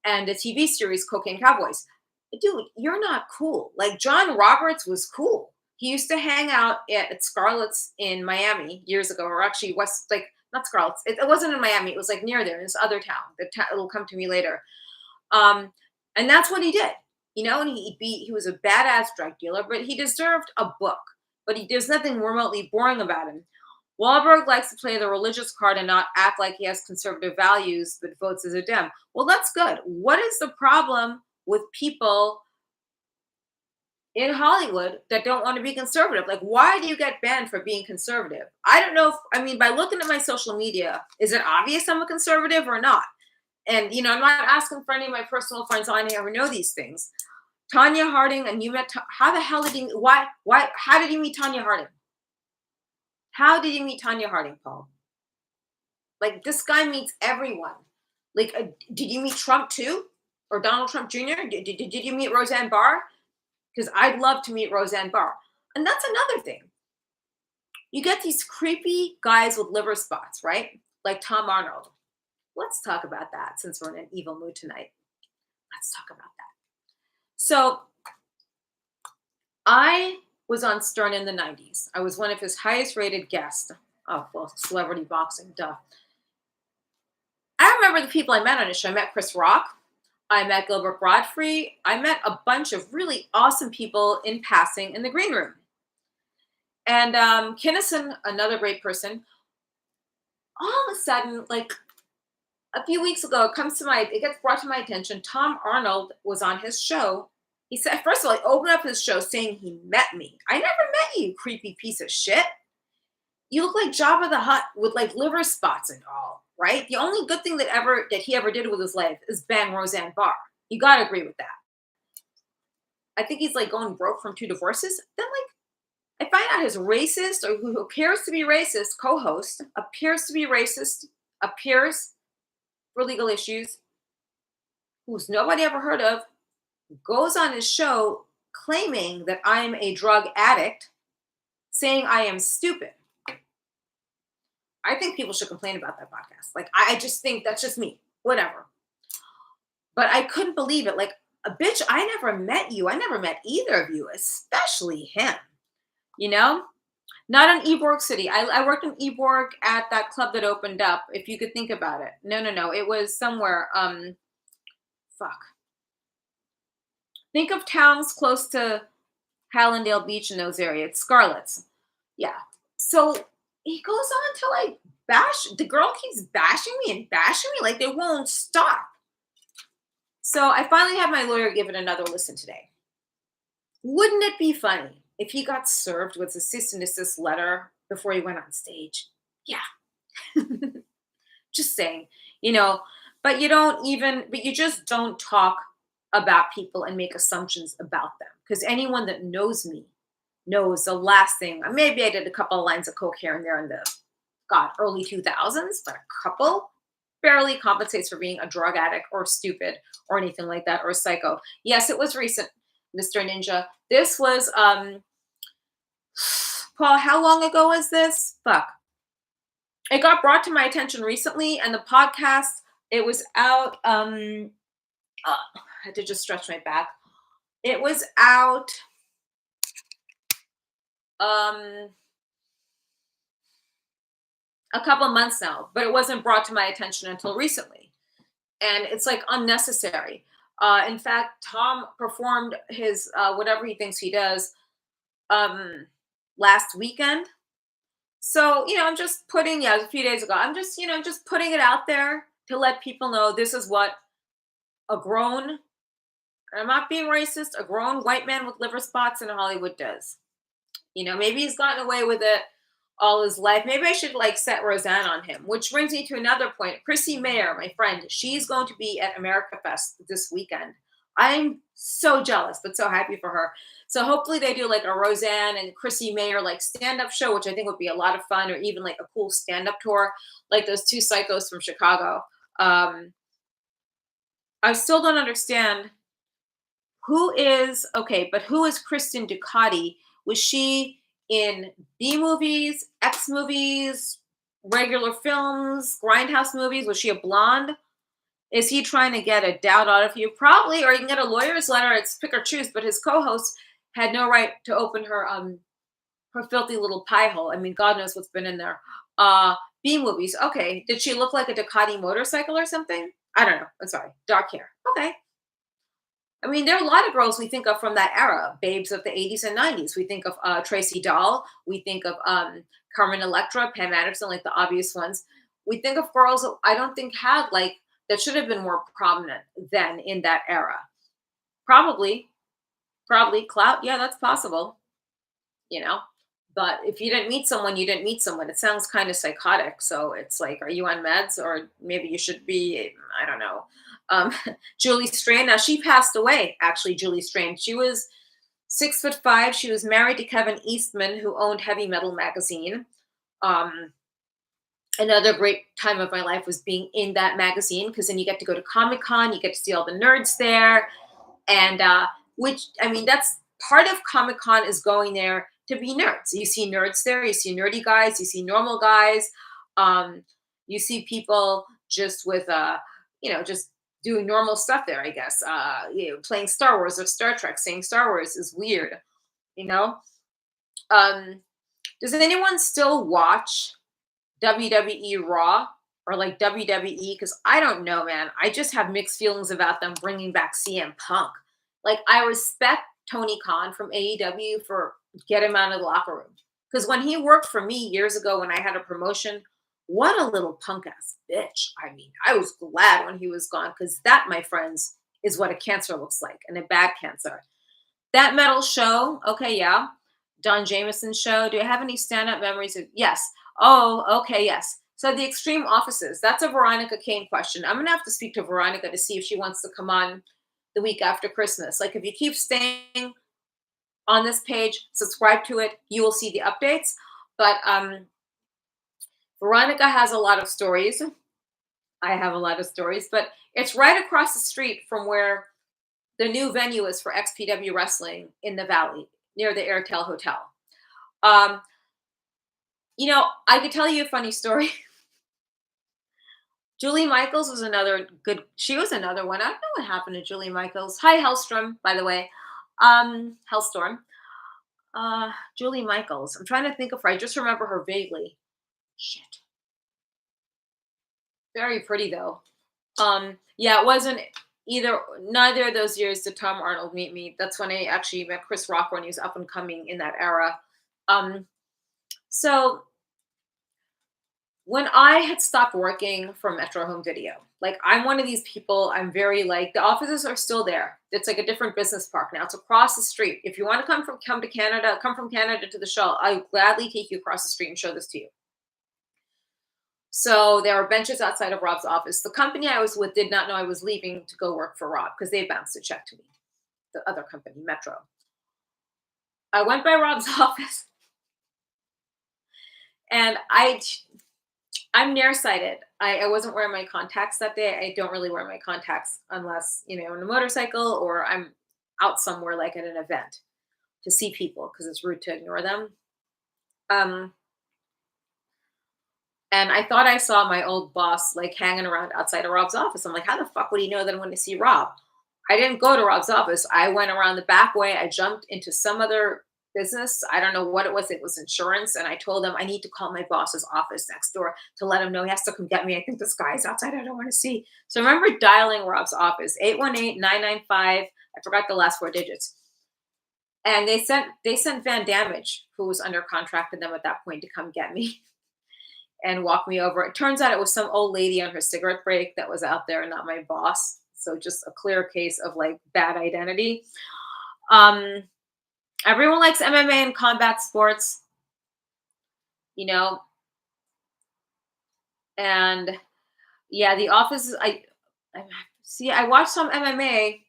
a TV series, Cocaine Cowboys. Dude, you're not cool. Like, John Roberts was cool. He used to hang out at Scarlett's in Miami years ago, or actually not Scarlett's. It wasn't in Miami. It was like near there in this other town. It'll come to me later. And that's what he did. And he was a badass drug dealer, but he deserved a book. But there's nothing remotely boring about him. Wahlberg likes to play the religious card and not act like he has conservative values, but votes as a Dem. Well, that's good. What is the problem with people in Hollywood that don't want to be conservative? Like, why do you get banned for being conservative? I don't know. By looking at my social media, is it obvious I'm a conservative or not? And, I'm not asking for any of my personal friends on here who know these things. Tanya Harding, and you met, how the hell did he, how did you meet Tanya Harding? How did you meet Tanya Harding, Paul? Like, this guy meets everyone. Like, did you meet Trump too? Or Donald Trump Jr.? Did you meet Roseanne Barr? Because I'd love to meet Roseanne Barr. And that's another thing. You get these creepy guys with liver spots, right? Like Tom Arnold. Let's talk about that since we're in an evil mood tonight. Let's talk about that. So I was on Stern in the 90s. I was one of his highest rated guests. Oh, well, celebrity boxing, duh. I remember the people I met on his show. I met Chris Rock. I met Gilbert Godfrey. I met a bunch of really awesome people in passing in the green room. And Kinnison, another great person, all of a sudden, like a few weeks ago, it gets brought to my attention. Tom Arnold was on his show. He said, first of all, he opened up his show saying he met me. I never met you, creepy piece of shit. You look like Jabba the Hutt with like liver spots and all, right? The only good thing that he ever did with his life is bang Roseanne Barr. You gotta agree with that. I think he's like going broke from 2 divorces. Then like I find out his racist, or who appears to be racist, co-host, appears to be racist, appears for legal issues, who's nobody ever heard of, goes on his show claiming that I'm a drug addict, saying I am stupid. I think people should complain about that podcast. Like, I just think that's just me, whatever. But I couldn't believe it. Like, a bitch, I never met you. I never met either of you, especially him. You know? Not in Ybor City. I worked in Ybor at that club that opened up, if you could think about it. No. It was somewhere. Fuck. Think of towns close to Hallandale Beach in those areas. Scarlett's. Yeah. So he goes on to like bash. The girl keeps bashing me. Like they won't stop. So I finally had my lawyer give it another listen today. Wouldn't it be funny if he got served with a cease and desist letter before he went on stage? Yeah. Just saying, but you just don't talk about people and make assumptions about them. Because anyone that knows me knows the last thing, maybe I did a couple of lines of coke here and there in the, early 2000s, but a couple barely compensates for being a drug addict or stupid or anything like that, or a psycho. Yes, it was recent, Mr. Ninja. This was, Paul, how long ago was this? Fuck. It got brought to my attention recently, and the podcast, it was out, I had to just stretch my back. It was out, a couple of months now, but it wasn't brought to my attention until recently. And it's like unnecessary. In fact, Tom performed his whatever he thinks he does last weekend. So, I'm just putting, a few days ago, I'm just, just putting it out there to let people know this is what a grown, I'm not being racist, a grown white man with liver spots in Hollywood does. Maybe he's gotten away with it all his life. Maybe I should like set Roseanne on him, which brings me to another point. Chrissy Mayer, my friend, she's going to be at America Fest this weekend. I'm so jealous, but so happy for her. So hopefully they do like a Roseanne and Chrissy Mayer like stand-up show, which I think would be a lot of fun, or even like a cool stand-up tour, like those 2 psychos from Chicago. I still don't understand who is Kristen Ducati? Was she in B movies, X movies, regular films, grindhouse movies? Was she a blonde? Is he trying to get a doubt out of you? Probably, or you can get a lawyer's letter. It's pick or choose. But his co-host had no right to open her filthy little pie hole. I mean, God knows what's been in there. B movies. Okay, did she look like a Ducati motorcycle or something? I don't know. I'm sorry. Dark hair. Okay. I mean, there are a lot of girls we think of from that era, babes of the 80s and 90s. We think of Tracy Dahl. We think of Carmen Electra, Pam Anderson, like the obvious ones. We think of girls that I don't think had that should have been more prominent then in that era. Probably clout. Yeah, that's possible. But if you didn't meet someone, you didn't meet someone. It sounds kind of psychotic. So it's like, are you on meds? Or maybe you should be, I don't know. Um, Julie Strand. Now she passed away. Actually, Julie Strand. She was 6'5". She was married to Kevin Eastman, who owned Heavy Metal magazine. Um, Another great time of my life was being in that magazine because then you get to go to Comic Con, you get to see all the nerds there, and which I mean that's part of Comic Con is going there to be nerds. You see nerds there, you see nerdy guys, you see normal guys, um, you see people just with just doing normal stuff there. I guess playing Star Wars or Star Trek, saying Star Wars is weird, you know. Um, does anyone still watch WWE Raw or like WWE? Because I don't know, man. I just have mixed feelings about them bringing back CM Punk. Like, I respect Tony Khan from AEW for get him out of the locker room. Because when he worked for me years ago when I had a promotion, what a little punk ass bitch. I mean, I was glad when he was gone because that, my friends, is what a cancer looks like, and a bad cancer. That metal show, okay, yeah. Don Jameson's show. Do I have any stand-up memories of? Yes. Oh, okay, yes. So the extreme offices. That's a Veronica Kane question. I'm gonna have to speak to Veronica to see if she wants to come on the week after Christmas. Like, if you keep staying on this page, subscribe to it, you will see the updates. But Veronica has a lot of stories. I have a lot of stories, but it's right across the street from where the new venue is for XPW Wrestling in the Valley near the Airtel Hotel. Um, I could tell you a funny story. Julie Michaels was another good. She was another one. I don't know what happened to Julie Michaels. Hi, Hellstrom, by the way. Hellstorm. Julie Michaels. I'm trying to think of her. I just remember her vaguely. Shit. Very pretty though. Yeah, it wasn't neither of those years did Tom Arnold meet me. That's when I actually met Chris Rock when he was up and coming in that era. Um, so when I had stopped working for Metro Home Video, like, I'm one of these people, I'm very like, the offices are still there. It's like a different business park now. It's across the street. If you want to come to Canada, come from Canada to the show, I'll gladly take you across the street and show this to you. So there are benches outside of Rob's office. The company I was with did not know I was leaving to go work for Rob because they bounced a check to me, the other company, Metro. I went by Rob's office and I'm nearsighted. I wasn't wearing my contacts that day. I don't really wear my contacts unless, on a motorcycle or I'm out somewhere like at an event to see people because it's rude to ignore them. And I thought I saw my old boss like hanging around outside of Rob's office. I'm like, how the fuck would he know that I'm going to see Rob? I didn't go to Rob's office. I went around the back way. I jumped into some other business. I don't know what it was. It was insurance. And I told him I need to call my boss's office next door to let him know he has to come get me. I think this guy's outside. I don't want to see. So I remember dialing Rob's office, 818-995. I forgot the last four digits. And they sent Van Damage, who was under contract with them at that point, to come get me and walk me over. It turns out it was some old lady on her cigarette break that was out there, not my boss. So just a clear case of like bad identity. Everyone likes MMA and combat sports, and yeah, the office. I see. I watched some MMA.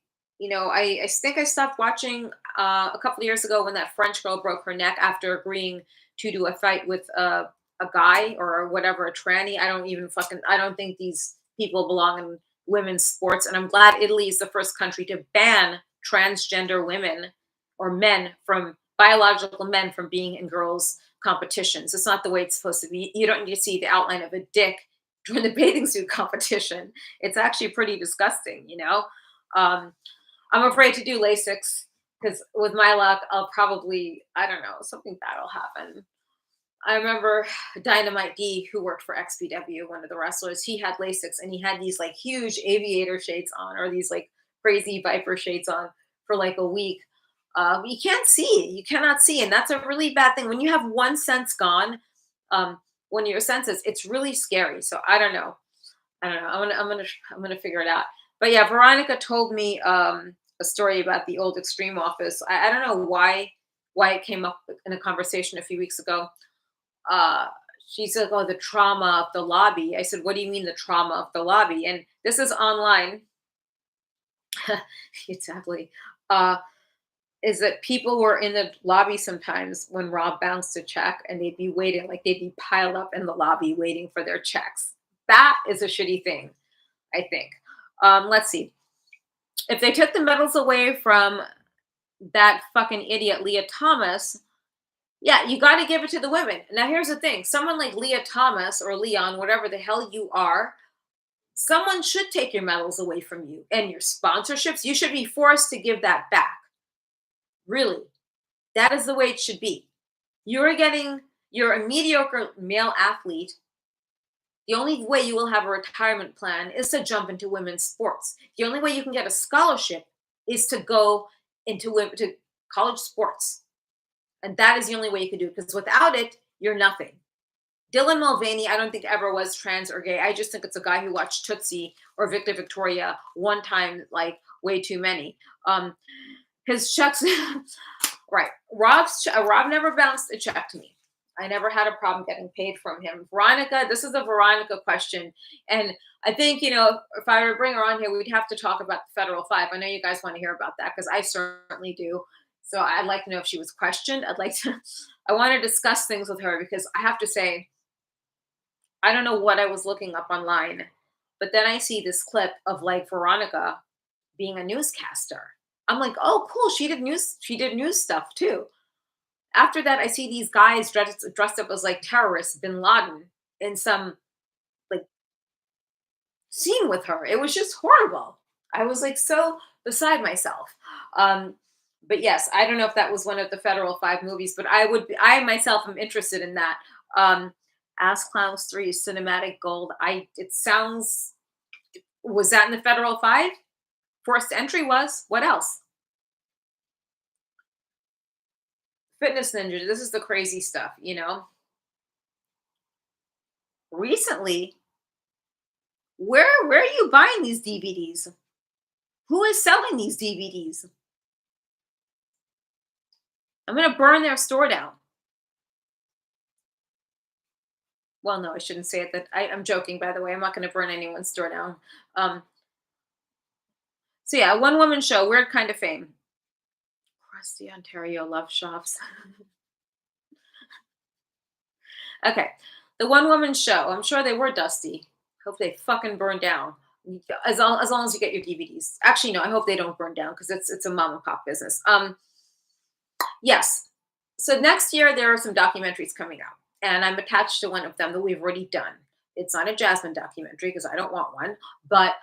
I think I stopped watching a couple of years ago when that French girl broke her neck after agreeing to do a fight with a guy or whatever, a tranny. I don't think these people belong in women's sports. And I'm glad Italy is the first country to ban transgender women or biological men from being in girls' competitions. It's not the way it's supposed to be. You don't need to see the outline of a dick during the bathing suit competition. It's actually pretty disgusting, I'm afraid to do LASIX because with my luck, I'll probably, I don't know, something bad will happen. I remember Dynamite D, who worked for XPW, one of the wrestlers, he had LASIX and he had these like huge aviator shades on or these like crazy viper shades on for like a week. You can't see. You cannot see. And that's a really bad thing. When you have one sense gone, when your senses, it's really scary. So I don't know. I'm gonna figure it out. But yeah, Veronica told me a story about the old Extreme office. I don't know why it came up in a conversation a few weeks ago. She said, "Oh, the trauma of the lobby." I said, "What do you mean the trauma of the lobby?" And this is online. Exactly. Uh, is that people were in the lobby sometimes when Rob bounced a check and they'd be waiting, like they'd be piled up in the lobby waiting for their checks. That is a shitty thing, I think. Let's see. If they took the medals away from that fucking idiot Leah Thomas, yeah, you got to give it to the women. Now, here's the thing: someone like Leah Thomas or Leon, whatever the hell you are, someone should take your medals away from you and your sponsorships. You should be forced to give that back. Really, that is the way it should be. You're a mediocre male athlete. The only way you will have a retirement plan is to jump into women's sports. The only way you can get a scholarship is to go to college sports. And that is the only way you can do it, because without it, you're nothing. Dylan Mulvaney, I don't think ever was trans or gay. I just think it's a guy who watched Tootsie or Victor Victoria one time, like way too many. His checks, right? Rob never bounced a check to me. I never had a problem getting paid from him. Veronica, this is a Veronica question, and I think if I were to bring her on here, we'd have to talk about the federal five. I know you guys want to hear about that because I certainly do. So I'd like to know if she was questioned. I want to discuss things with her because I have to say, I don't know what I was looking up online, but then I see this clip of like Veronica being a newscaster. I'm like, oh, cool. She did news. She did news stuff too. After that, I see these guys dressed up as like terrorists, Bin Laden, in some like scene with her. It was just horrible. I was like so beside myself. But yes, I don't know if that was one of the Federal Five movies, but I myself am interested in that. Ask Clowns 3 Cinematic Gold. It sounds, was that in the Federal Five? Forced entry was. What else? Fitness Ninja. This is the crazy stuff. Recently, where are you buying these DVDs? Who is selling these DVDs? I'm gonna burn their store down. Well, no, I shouldn't say it. I'm joking, by the way. I'm not gonna burn anyone's store down. Um, so yeah, a one woman show, weird kind of fame. Crusty Ontario love shops. Okay, the one woman show. I'm sure they were dusty. Hope they fucking burn down. As long as you get your DVDs. Actually, no, I hope they don't burn down because it's a mom and pop business. Yes. So next year there are some documentaries coming out, and I'm attached to one of them that we've already done. It's not a Jasmine documentary because I don't want one, but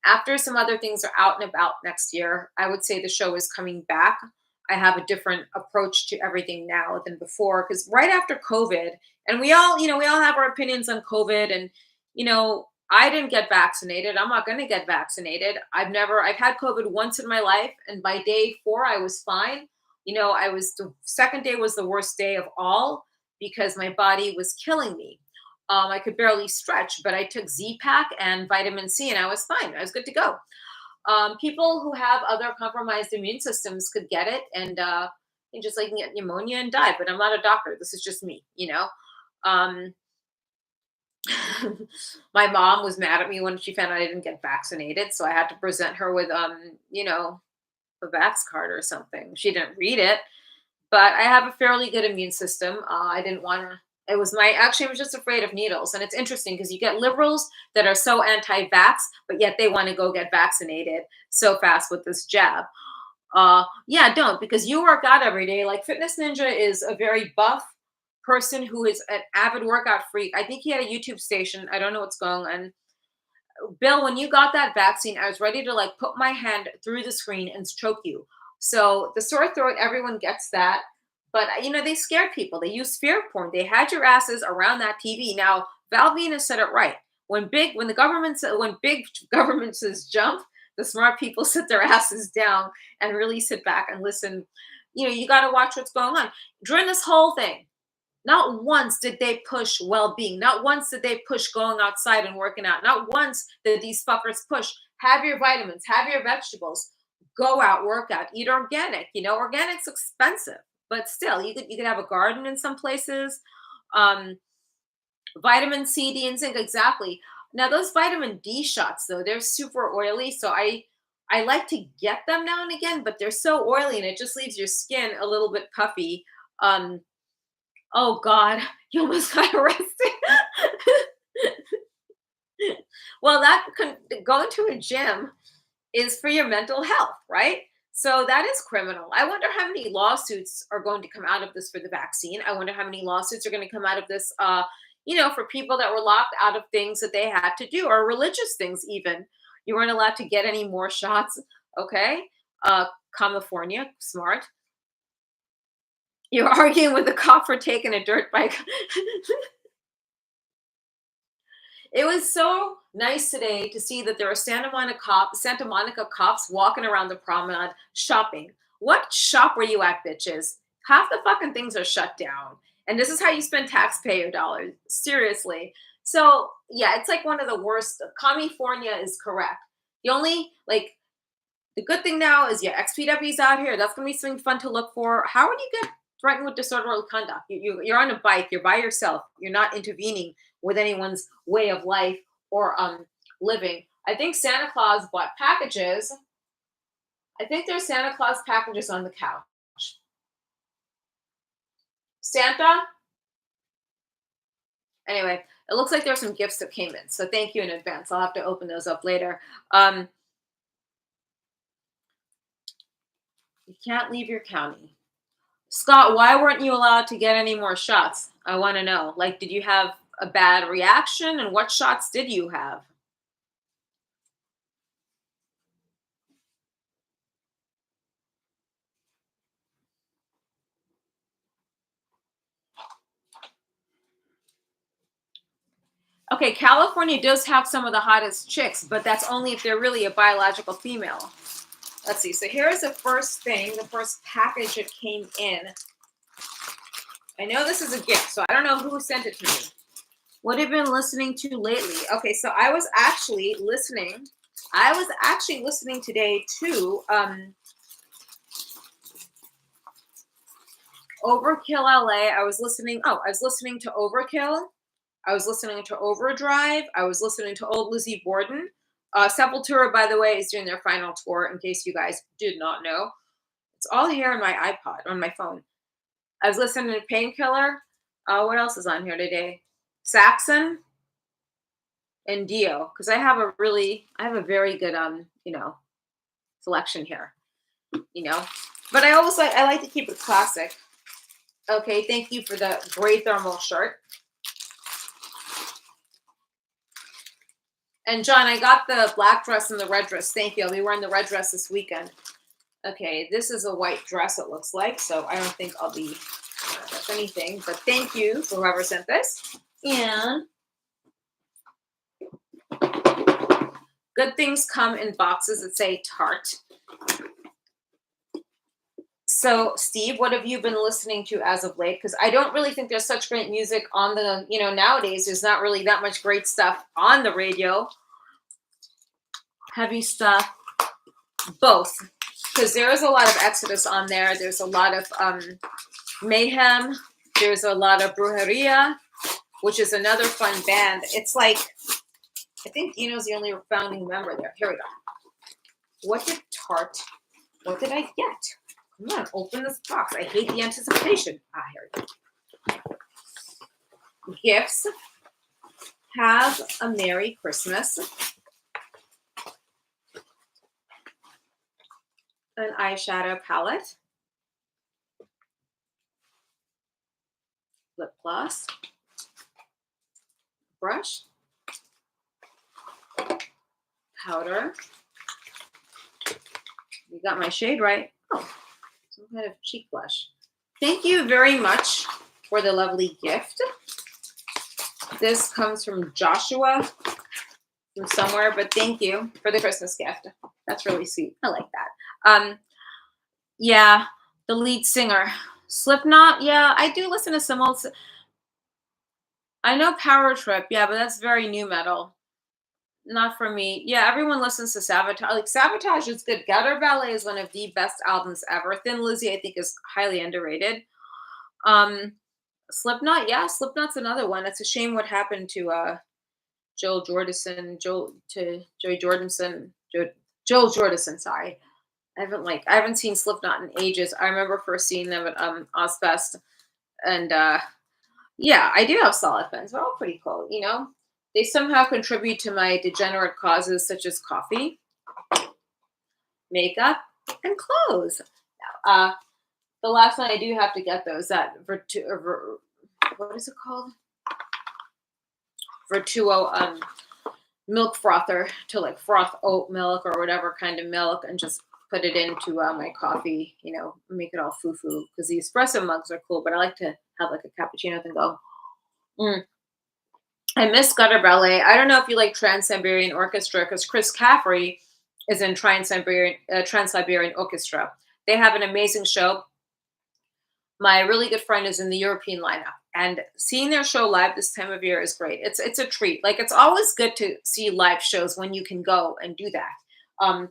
after some other things are out and about next year, I would say the show is coming back. I have a different approach to everything now than before because right after COVID, and we all have our opinions on COVID, and I didn't get vaccinated. I'm not going to get vaccinated. I've had COVID once in my life, and by day 4 I was fine. The second day was the worst day of all because my body was killing me. I could barely stretch, but I took Z-Pack and vitamin C, and I was fine. I was good to go. People who have other compromised immune systems could get it, and just like get pneumonia and die. But I'm not a doctor. This is just me. Um, my mom was mad at me when she found out I didn't get vaccinated, so I had to present her with a Vax card or something. She didn't read it, but I have a fairly good immune system. I didn't want to. I was just afraid of needles. And it's interesting because you get liberals that are so anti-vax, but yet they want to go get vaccinated so fast with this jab. Yeah, don't, because you work out every day. Like Fitness Ninja is a very buff person who is an avid workout freak. I think he had a YouTube station. I don't know what's going on. Bill, when you got that vaccine, I was ready to like put my hand through the screen and choke you. So the sore throat, everyone gets that. But they scared people. They use fear porn. They had your asses around that TV. Now, Val Venus said it right. When big government says jump, the smart people sit their asses down and really sit back and listen. You got to watch what's going on. During this whole thing, not once did they push well-being. Not once did they push going outside and working out. Not once did these fuckers push, have your vitamins, have your vegetables, go out, work out, eat organic. Organic's expensive, but still, you could have a garden in some places. Vitamin C, D, and zinc, exactly. Now, those vitamin D shots, though, they're super oily. So I like to get them now and again, but they're so oily and it just leaves your skin a little bit puffy. Um, oh God, you almost got arrested. Well, going to a gym is for your mental health, right? So that is criminal. I wonder how many lawsuits are going to come out of this for the vaccine. I wonder how many lawsuits are going to come out of this, for people that were locked out of things that they had to do, or religious things even. You weren't allowed to get any more shots. Okay. California, smart. You're arguing with the cop for taking a dirt bike. It was so nice today to see that there are Santa Monica cops walking around the promenade shopping. What shop were you at, bitches? Half the fucking things are shut down. And this is how you spend taxpayer dollars. Seriously. So yeah, it's like one of the worst. California is correct. The only the good thing now is XPW's out here. That's gonna be something fun to look for. How would you get threatened with disorderly conduct? You're on a bike. You're by yourself. You're not intervening with anyone's way of life or living. I think Santa Claus bought packages. I think there's Santa Claus packages on the couch. Santa. Anyway, it looks like there's some gifts that came in. So thank you in advance. I'll have to open those up later. You can't leave your county. Scott, why weren't you allowed to get any more shots? I want to know. Like, did you have a bad reaction? And what shots did you have? Okay, California does have some of the hottest chicks, but that's only if they're really a biological female. Let's see. So here's the first thing, the first package that came in. I know this is a gift, so I don't know who sent it to me. What have you been listening to lately? Okay, so I was actually listening today to Overkill LA. I was listening to Overkill. I was listening to Overdrive. I was listening to Old Lizzie Borden. Sepultura, by the way, is doing their final tour, in case you guys did not know. It's all here on my iPod, on my phone. I was listening to Painkiller. What else is on here today? Saxon and Dio, because I have a very good selection here. But I like to keep it classic. Okay, thank you for the gray thermal shirt. And John, I got the black dress and the red dress. Thank you. I'll be wearing the red dress this weekend. Okay, this is a white dress, it looks like. So I don't think I'll be anything. But thank you for whoever sent this. And good things come in boxes that say Tarte. So, Steve, what have you been listening to as of late? Because I don't really think there's such great music on the, nowadays, there's not really that much great stuff on the radio. Heavy stuff, both. Because there is a lot of Exodus on there. There's a lot of Mayhem. There's a lot of Brujeria, which is another fun band. It's like, I think Dino's the only founding member there. Here we go. What did I get? Come on, open this box. I hate the anticipation. Here we go. Gifts. Have a Merry Christmas. An eyeshadow palette. Lip gloss. Brush. Powder. You got my shade right. Oh. Some kind of cheek blush. Thank you very much for the lovely gift. This comes from Joshua from somewhere, but thank you for the Christmas gift. That's really sweet. I like that. Yeah, the lead singer. Slipknot, yeah, I do listen to some old. I know Power Trip, yeah, but that's very new metal. Not for me. Yeah, everyone listens to Sabotage. Like, Sabotage is good. Gutter Ballet is one of the best albums ever. Thin Lizzy, I think, is highly underrated. Slipknot, yeah, Slipknot's another one. It's a shame what happened to Joey Jordison. Joe Jordison, sorry. I haven't seen Slipknot in ages. I remember first seeing them at Ozfest, and yeah, I do have solid friends. They're all pretty cool, you know. They somehow contribute to my degenerate causes such as coffee, makeup, and clothes. Uh, the last one I do have to get those that what is it called? Vertuo milk frother to like froth oat milk or whatever kind of milk and just put it into my coffee, you know, make it all foo-foo because the espresso mugs are cool, but I like to have like a cappuccino and go. Mm. I miss Gutter Ballet. I don't know if you like Trans-Siberian Orchestra because Chris Caffrey is in Trans-Siberian Orchestra. They have an amazing show. My really good friend is in the European lineup, and seeing their show live this time of year is great. It's a treat. Like it's always good to see live shows when you can go and do that,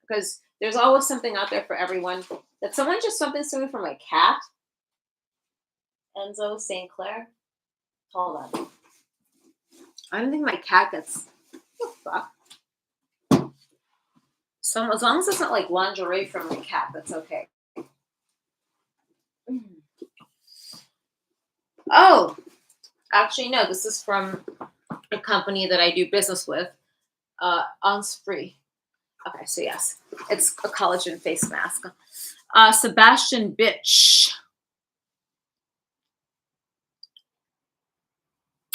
because there's always something out there for everyone. That someone just something to me from my cat, Enzo St. Clair. Hold on. I don't think my cat gets. Oh, fuck. So as long as it's not like lingerie from my cat, that's okay. Mm. Oh, actually, no. This is from a company that I do business with, on Spree. Okay, so yes, it's a collagen face mask. Sebastian Bitch.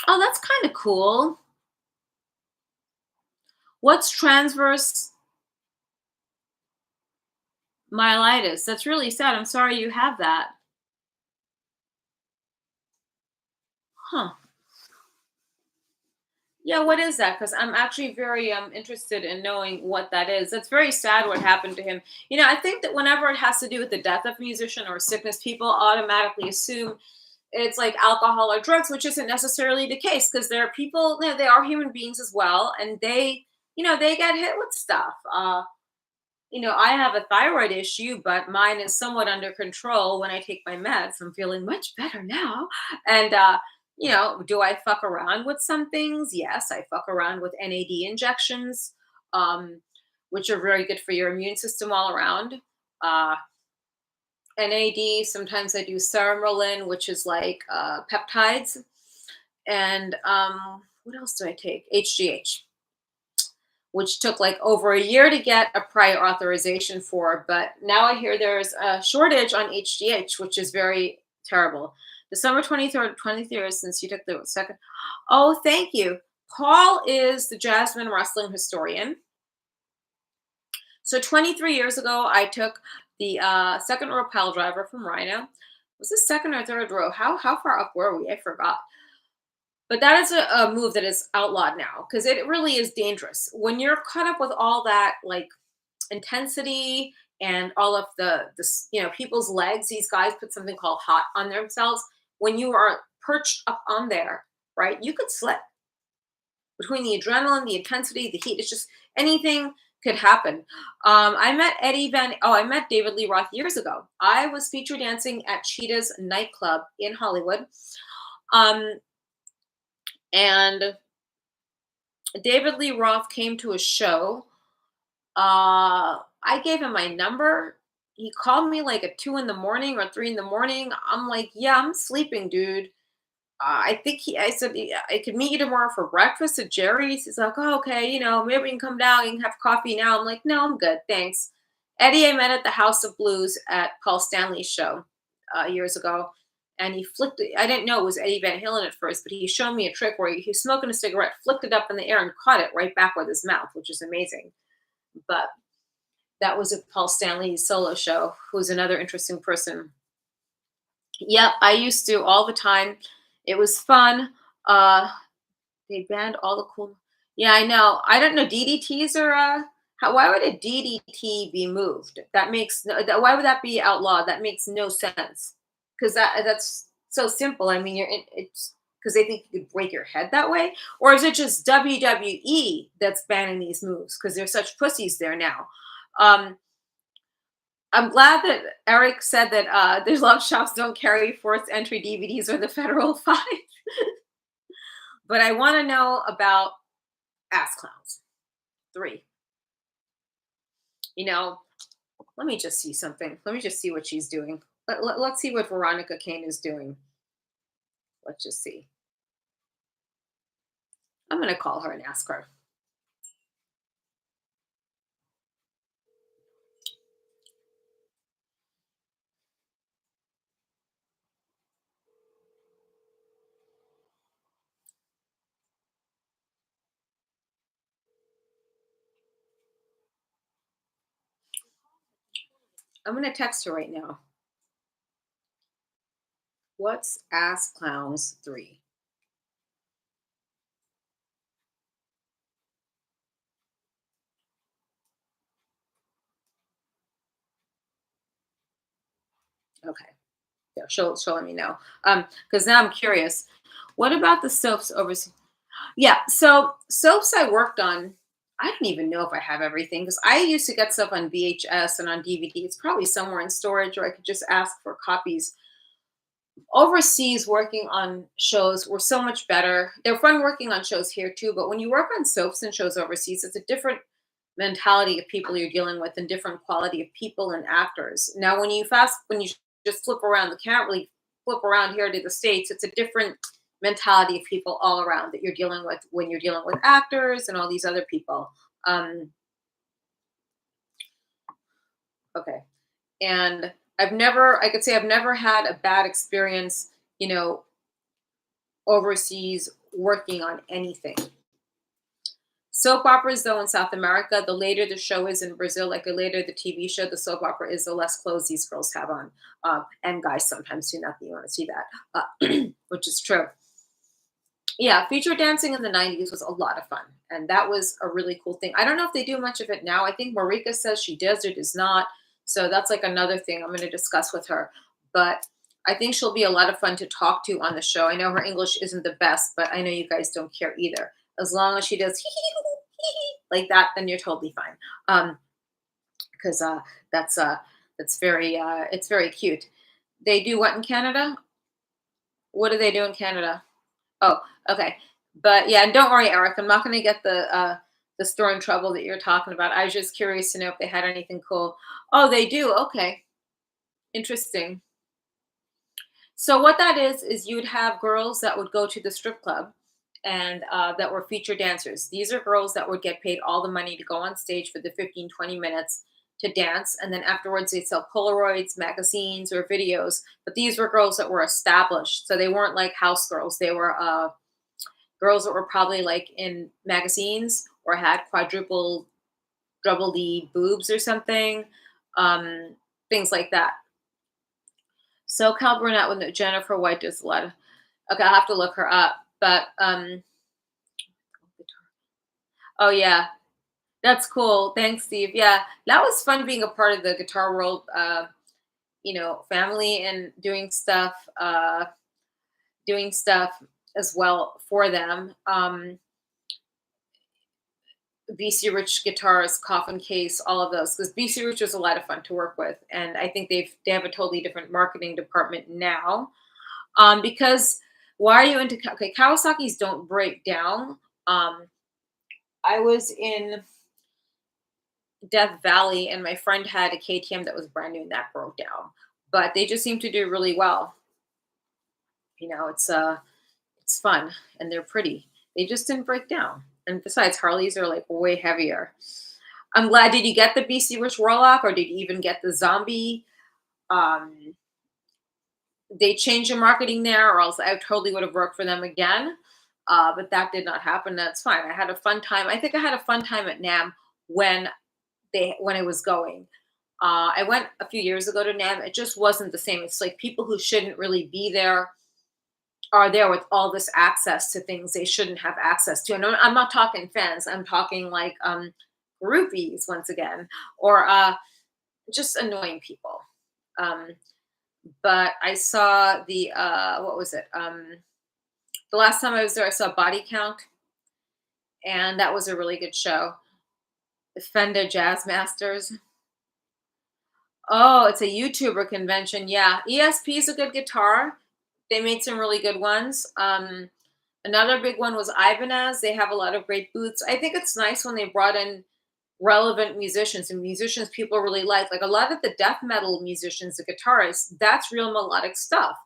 Oh, that's kind of cool. What's transverse myelitis? That's really sad. I'm sorry you have that. Huh. Yeah, what is that? Because I'm actually very interested in knowing what that is. That's very sad what happened to him. You know, I think that whenever it has to do with the death of a musician or sickness, people automatically assume it's like alcohol or drugs, which isn't necessarily the case because there are people, you know, they are human beings as well, and they, you know, they get hit with stuff. You know, I have a thyroid issue, but mine is somewhat under control when I take my meds. I'm feeling much better now. And, you know, do I fuck around with some things? Yes, I fuck around with NAD injections, um, which are very good for your immune system all around. Uh, NAD, sometimes I do cerebrolin, which is like peptides. And what else do I take? HGH, which took like over a year to get a prior authorization for. But now I hear there's a shortage on HGH, which is very terrible. December 23rd, 23rd, since you took the second. Oh, thank you. Paul is the Jasmine wrestling historian. So 23 years ago, I took the second row pile driver from Rhino. Was this second or third row? How far up were we? I forgot. But that is a move that is outlawed now because it really is dangerous. When you're caught up with all that like intensity and all of the you know people's legs, these guys put something called hot on themselves. When you are perched up on there, right, you could slip between the adrenaline, the intensity, the heat. It's just anything could happen. I met I met David Lee Roth years ago. I was feature dancing at Cheetah's nightclub in Hollywood. Um, and David Lee Roth came to a show. I gave him my number. He called me like at 2 in the morning or 3 in the morning. I'm like, yeah, I'm sleeping, dude. I said, "Yeah, I could meet you tomorrow for breakfast at Jerry's." He's like, oh, okay, you know, maybe we can come down and have coffee now. I'm like, no, I'm good. Thanks. Eddie, I met at the House of Blues at Paul Stanley's show years ago. And he flicked it. I didn't know it was Eddie Van Halen at first, but he showed me a trick where he was smoking a cigarette, flicked it up in the air, and caught it right back with his mouth, which is amazing. But that was a Paul Stanley solo show, who's another interesting person. Yep, I used to all the time. It was fun. Uh, they banned all the cool. Yeah, I know. I don't know. DDTs are. Why would a DDT be moved? That makes no. Why would that be outlawed? That makes no sense. Because that's so simple. I mean, it's because they think you could break your head that way, or is it just WWE that's banning these moves because they're such pussies there now? Um, I'm glad that Eric said that there's love shops don't carry forced entry DVDs or the federal fine. But I want to know about ass clowns. 3. You know, let me just see something. Let me just see what she's doing. Let's see what Veronica Kane is doing. Let's just see. I'm going to call her and ask her. I'm going to text her right now. What's Ass Clowns 3? Okay. Yeah, she'll let me know. Because now I'm curious. What about the soaps overseas? Yeah, so soaps I worked on, I don't even know if I have everything because I used to get stuff on VHS and on DVD. It's probably somewhere in storage, or I could just ask for copies. Overseas, working on shows were so much better. They're fun working on shows here too, but when you work on soaps and shows overseas, it's a different mentality of people you're dealing with and different quality of people and actors. Now, when you just flip around, the can't really flip around here to the States, it's a different mentality of people all around that you're dealing with when you're dealing with actors and all these other people. Um, okay. And I could say I've never had a bad experience, you know, overseas working on anything. Soap operas, though, in South America, the later the show is in Brazil, like the later the TV show, the soap opera is, the less clothes these girls have on. And guys sometimes do not that you want to see that, which is true. Yeah, feature dancing in the 90s was a lot of fun. And that was a really cool thing. I don't know if they do much of it now. I think Marika says she does or does not. So that's like another thing I'm going to discuss with her. But I think she'll be a lot of fun to talk to on the show. I know her English isn't the best, but I know you guys don't care either. As long as she does like that, then you're totally fine. Because that's that's very it's very cute. They do what in Canada? What do they do in Canada? Oh, okay. But yeah, and don't worry, Eric. I'm not going to get the store in trouble that you're talking about. I was just curious to know if they had anything cool. Oh, they do. Okay, interesting. So what that is you would have girls that would go to the strip club, and that were feature dancers. These are girls that would get paid all the money to go on stage for the 15, 20 minutes to dance, and then afterwards they'd sell Polaroids, magazines, or videos. But these were girls that were established, so they weren't like house girls. They were girls that were probably like in magazines or had quadruple, double D boobs or something, um, things like that. So Cal Burnett with Jennifer White does a lot of. Okay, I'll have to look her up. But oh yeah, that's cool. Thanks, Steve. Yeah, that was fun being a part of the Guitar World, family and doing stuff as well for them. BC Rich guitars, Coffin Case, all of those, because BC Rich was a lot of fun to work with, and I think they have a totally different marketing department now. Because why are you into okay? Kawasaki's don't break down. Um, I was in Death Valley, and my friend had a KTM that was brand new, and that broke down. But they just seem to do really well. It's fun and they're pretty. They just didn't break down. And besides, Harleys are like way heavier. I'm glad. Did you get the BC Rich Warlock, or did you even get the Zombie? Um, they changed the marketing there, or else I totally would have worked for them again. But that did not happen. That's fine. I had a fun time. I think I had a fun time at NAM when when I was going. I went a few years ago to NAM. It just wasn't the same. It's like people who shouldn't really be there are there with all this access to things they shouldn't have access to. And I'm not talking fans. I'm talking like groupies once again, or just annoying people. Um, but I saw the what was it? The last time I was there, I saw Body Count, and that was a really good show. The Fender Jazz Masters. Oh, it's a YouTuber convention. Yeah, ESP is a good guitar. They made some really good ones. Another big one was Ibanez. They have a lot of great boots. I think it's nice when they brought in relevant musicians and musicians people really like a lot of the death metal musicians, the guitarists, that's real melodic stuff.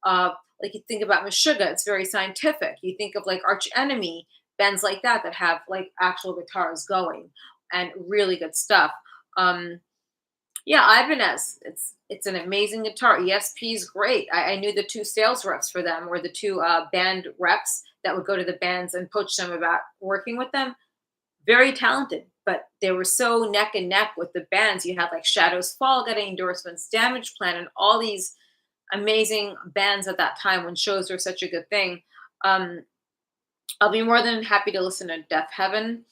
Uh, like you think about Meshuggah, it's very scientific. You think of like Arch Enemy, bands like that that have like actual guitars going and really good stuff. Um, yeah, Ibanez, it's an amazing guitar. ESP is great. I knew the two sales reps for them, or the two band reps that would go to the bands and poach them about working with them. Very talented, but they were so neck and neck with the bands. You had like Shadows Fall getting endorsements, Damage Plan, and all these amazing bands at that time when shows were such a good thing. Um, I'll be more than happy to listen to Death Heaven.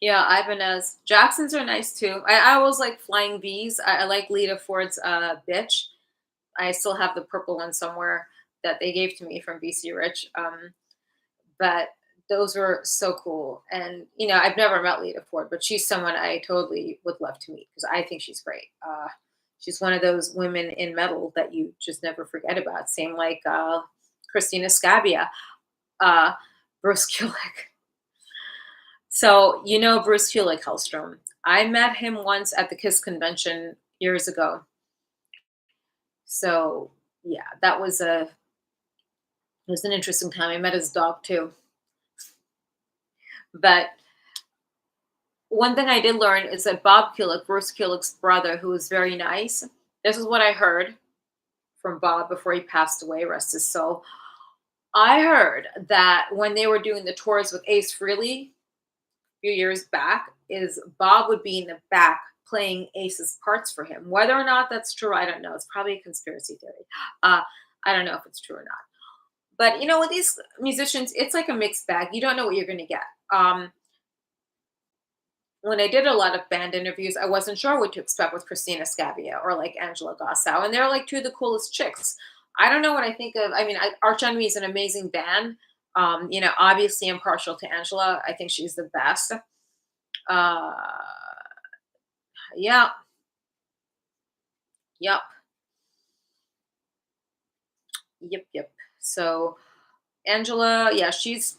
Yeah, Ibanez. Jacksons are nice too. I always like Flying V's. I like Lita Ford's Bitch. I still have the purple one somewhere that they gave to me from BC Rich. But those were so cool. And I've never met Lita Ford, but she's someone I totally would love to meet because I think she's great. She's one of those women in metal that you just never forget about. Same like Christina Scabia, uh, Bruce Kulick. So Bruce Kulick, Hellstrom. I met him once at the Kiss convention years ago. So yeah, it was an interesting time. I met his dog too. But one thing I did learn is that Bob Kulick, Bruce Kulick's brother, who was very nice. This is what I heard from Bob before he passed away, rest his soul. I heard that when they were doing the tours with Ace Frehley a few years back, is Bob would be in the back playing Ace's parts for him. Whether or not that's true, I don't know. It's probably a conspiracy theory. I don't know if it's true or not. But with these musicians, it's like a mixed bag. You don't know what you're going to get. When I did a lot of band interviews, I wasn't sure what to expect with Christina Scabia or like Angela Gossow, and they're like two of the coolest chicks. I don't know what I think of. I mean, Arch Enemy is an amazing band. Obviously, I'm partial to Angela. I think she's the best. Uh, yeah, yep, yep. So Angela, yeah, she's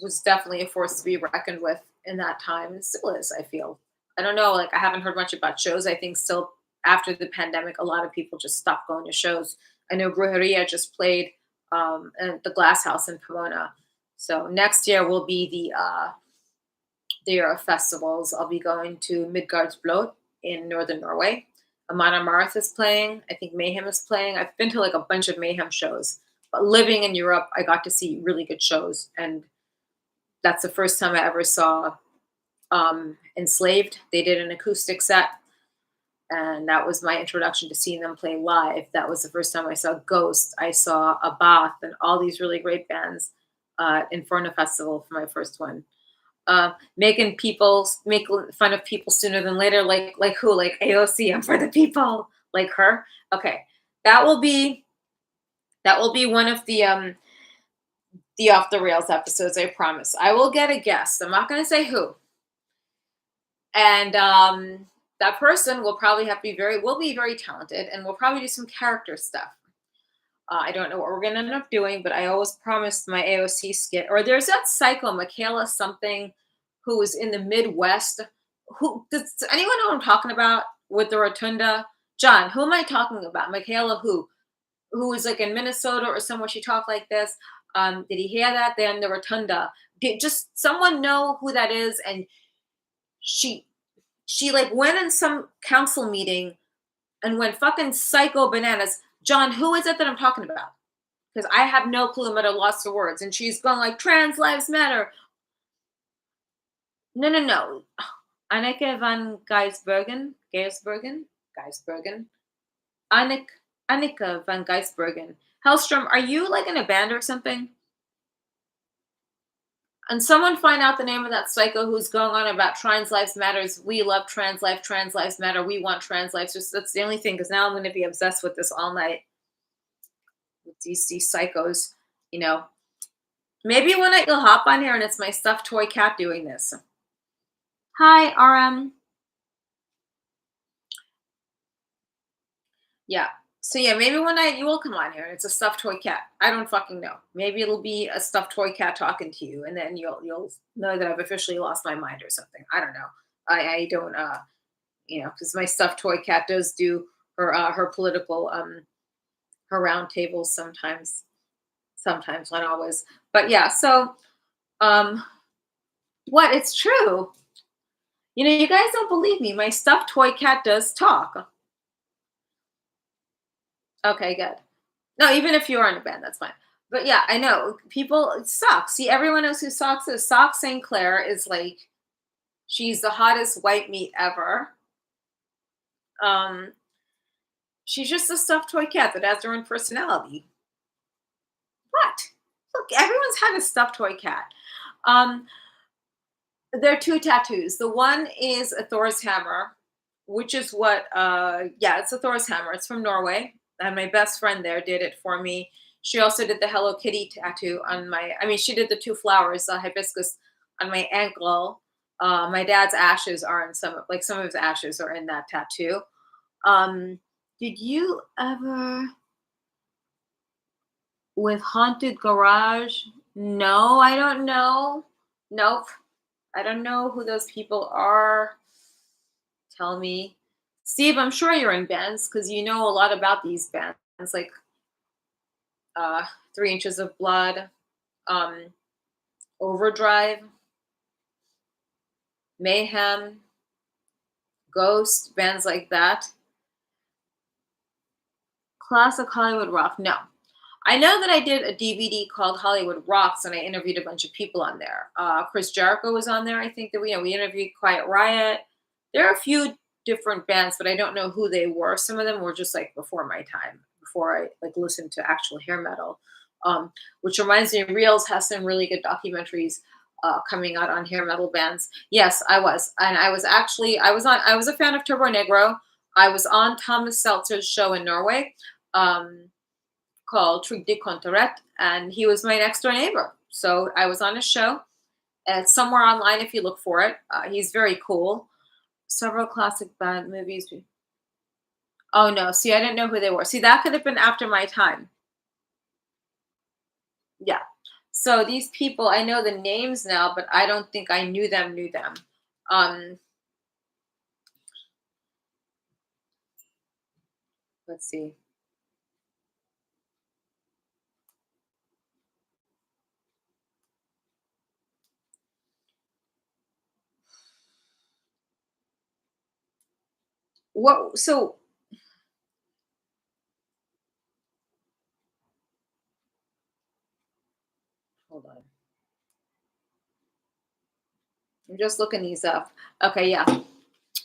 was definitely a force to be reckoned with in that time, and still is. I feel. I don't know. Like I haven't heard much about shows. I think still after the pandemic, a lot of people just stopped going to shows. I know Brujeria just played at the Glass House in Pomona. So next year will be the year of festivals. I'll be going to Midgardsblot in northern Norway. Amana Marth is playing. I think Mayhem is playing. I've been to like a bunch of Mayhem shows, but living in Europe, I got to see really good shows, and that's the first time I ever saw Enslaved. They did an acoustic set, and that was my introduction to seeing them play live. That was the first time I saw Ghost. I saw Abath and all these really great bands. Inferno Festival for my first one. Making people make fun of people sooner than later, like who? Like AOC. I'm for the people, like her. Okay, that will be one of the off the rails episodes. I promise. I will get a guest. I'm not going to say who, and that person will probably will be very talented, and we'll probably do some character stuff. I don't know what we're going to end up doing, but I always promised my AOC skit. Or there's that psycho, Michaela something, who was in the Midwest. Does anyone know what I'm talking about with the rotunda? John, who am I talking about? Michaela who? Who was like in Minnesota or somewhere, she talked like this. Did he hear that? They're in the rotunda. Did just someone know who that is? And she like went in some council meeting and went fucking psycho bananas. John, who is it that I'm talking about? Because I have no clue. I'm at a loss for words. And she's going like, trans lives matter. No. Anneke van Gijsbergen. Annika van Gijsbergen. Hellstrom, are you like in a band or something? And someone find out the name of that psycho who's going on about trans lives matters. We love trans lives matter. We want trans lives. Just that's the only thing, because now I'm going to be obsessed with this all night. With these psychos, Maybe one night you'll hop on here and it's my stuffed toy cat doing this. Hi, RM. Yeah. So yeah, maybe one night you will come on here and it's a stuffed toy cat. I don't fucking know. Maybe it'll be a stuffed toy cat talking to you, and then you'll know that I've officially lost my mind or something. I don't know. I don't because my stuffed toy cat does do her political her round tables sometimes, not always. But yeah, so um what it's true. You guys don't believe me. My stuffed toy cat does talk. Okay, good. No, even if you are in a band, that's fine. But yeah, I know people. It sucks. See, everyone knows who Socks is. Socks St. Clair is like she's the hottest white meat ever. Um, she's just a stuffed toy cat that has her own personality. What? Look, everyone's had a stuffed toy cat. Um, there are two tattoos. The one is a Thor's hammer, which is what yeah, it's a Thor's hammer. It's from Norway. And my best friend there did it for me. She also did the Hello Kitty tattoo on she did the two flowers, hibiscus on my ankle. My dad's ashes are in some of his ashes are in that tattoo. Um, did you ever with Haunted Garage? No, I don't know. Nope. I don't know who those people are. Tell me. Steve, I'm sure you're in bands because you know a lot about these bands, like uh, 3 Inches of Blood, um, Overdrive, Mayhem, Ghost, bands like that. Classic Hollywood rock. No. I know that I did a DVD called Hollywood Rocks, and I interviewed a bunch of people on there. Chris Jericho was on there. I think that we interviewed Quiet Riot. There are a few different bands, but I don't know who they were. Some of them were just like before my time, before I like listened to actual hair metal. Which reminds me, Reels has some really good documentaries coming out on hair metal bands. Yes, I was, and I was a fan of Turbo Negro. I was on Thomas Seltzer's show in Norway. Um, Called Trig de Contoret, and he was my next door neighbor. So I was on a show. It's somewhere online if you look for it. He's very cool. Several classic band movies. Oh no, see, I didn't know who they were. See, that could have been after my time. Yeah. So these people, I know the names now, but I don't think I knew them. Um, let's see. What? So hold on. I'm just looking these up. Okay, yeah.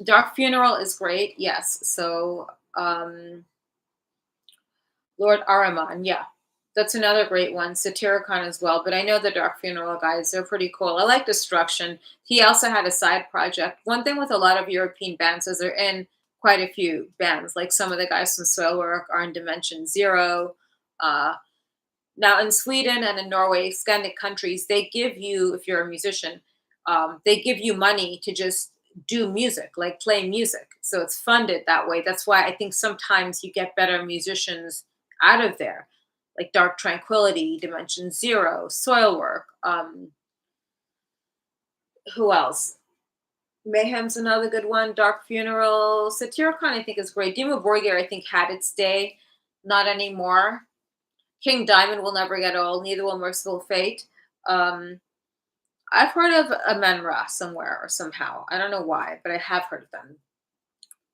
Dark Funeral is great. Yes. So Lord Araman, yeah. That's another great one. Satyricon as well. But I know the Dark Funeral guys, they're pretty cool. I like Destruction. He also had a side project. One thing with a lot of European bands is they're in quite a few bands. Like some of the guys from Soilwork are in Dimension Zero. Uh, Now in Sweden and in Norway, Scandinavian countries, they give you, if you're a musician, they give you money to just do music, like play music. So it's funded that way. That's why I think sometimes you get better musicians out of there, like Dark Tranquility, Dimension Zero, Soilwork. Who else? Mayhem's another good one. Dark Funeral, Satyricon, I think is great. Dimmu Borgir, I think had its day, not anymore. King Diamond will never get old. Neither will Merciful Fate. Um, I've heard of Amenra somewhere or somehow. I don't know why, but I have heard of them.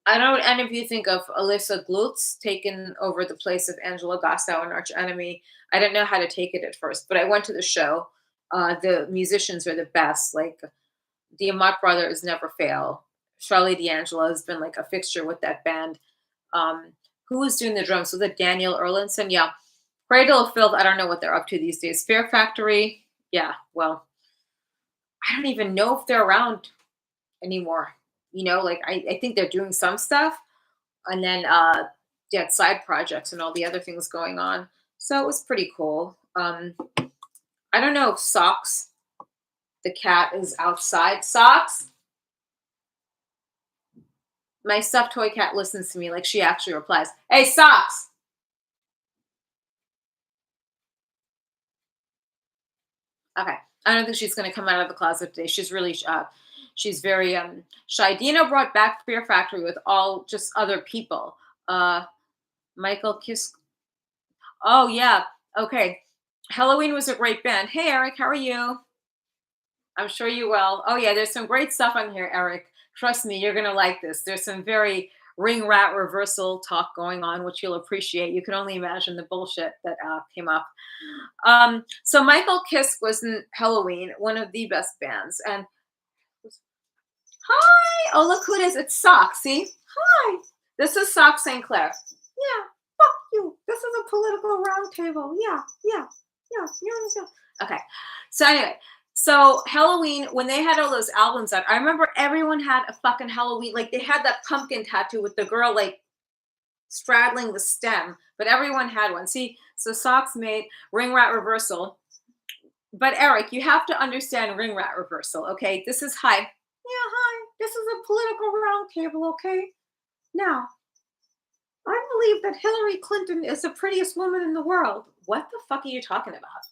I don't know what any of you think of Alyssa Glutz taking over the place of Angela Gostow and Arch Enemy. I didn't know how to take it at first, but I went to the show. The musicians are the best. Like the Amat brothers never fail. Charlie D'Angelo has been like a fixture with that band. Um, who was doing the drums? Was it Daniel Erlinson? Yeah. Cradle of Filth, I don't know what they're up to these days. Fear Factory, yeah, well, I don't even know if they're around anymore. Like I think they're doing some stuff, and then they had side projects and all the other things going on. So it was pretty cool. I don't know if Socks, the cat, is outside. Socks, my stuffed toy cat listens to me, like she actually replies, "Hey, Socks." Okay. I don't think she's going to come out of the closet today. She's very shy. Dina brought back Fear Factory with all just other people. Uh, Michael Kiss. Oh yeah. Okay. Halloween was a great band. Hey Eric, how are you? I'm sure you will. Oh yeah, there's some great stuff on here, Eric. Trust me, you're gonna like this. There's some very ring rat reversal talk going on, which you'll appreciate. You can only imagine the bullshit that came up. So Michael Kiske was in Halloween, one of the best bands. And hi, oh look who it is. It's Sock. See, hi. This is Sock St. Clair. Yeah, fuck you. This is a political roundtable. Yeah, yeah, yeah. You understand? Okay. So anyway, so Halloween when they had all those albums out, I remember everyone had a fucking Halloween. Like they had that pumpkin tattoo with the girl like straddling the stem, but everyone had one. See, so Socks made Ring Rat Reversal. But Eric, you have to understand ring rat reversal, okay? This is hi. Yeah, hi. This is a political roundtable, okay? Now, I believe that Hillary Clinton is the prettiest woman in the world. What the fuck are you talking about?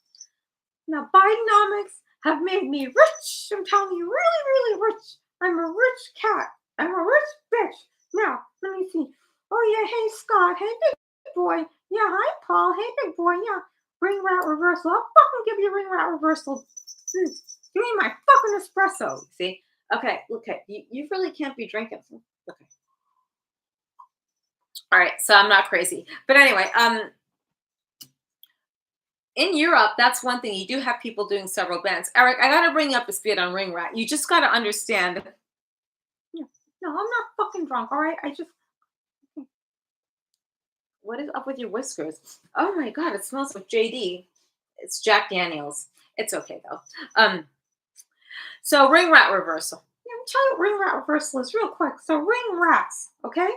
Now, Bidenomics have made me rich. I'm telling you, really, really rich. I'm a rich cat. I'm a rich bitch. Now, let me see. Oh, yeah. Hey, Scott. Hey, big boy. Yeah, hi, Paul. Hey, big boy. Yeah. Ring rat reversal. I'll fucking give you ring rat reversal. Give me my fucking espresso. See? Okay, okay. You really can't be drinking. Okay. All right, so I'm not crazy. But anyway, in Europe, that's one thing. You do have people doing several bands. Eric, I gotta bring you up to speed on Ring Rat. You just gotta understand. Yeah, no, I'm not fucking drunk. All right, I just. What is up with your whiskers? Oh my god, it smells like JD. It's Jack Daniels. It's okay though. So ring rat reversal. Let me tell you what ring rat reversal is real quick. So ring rats, okay?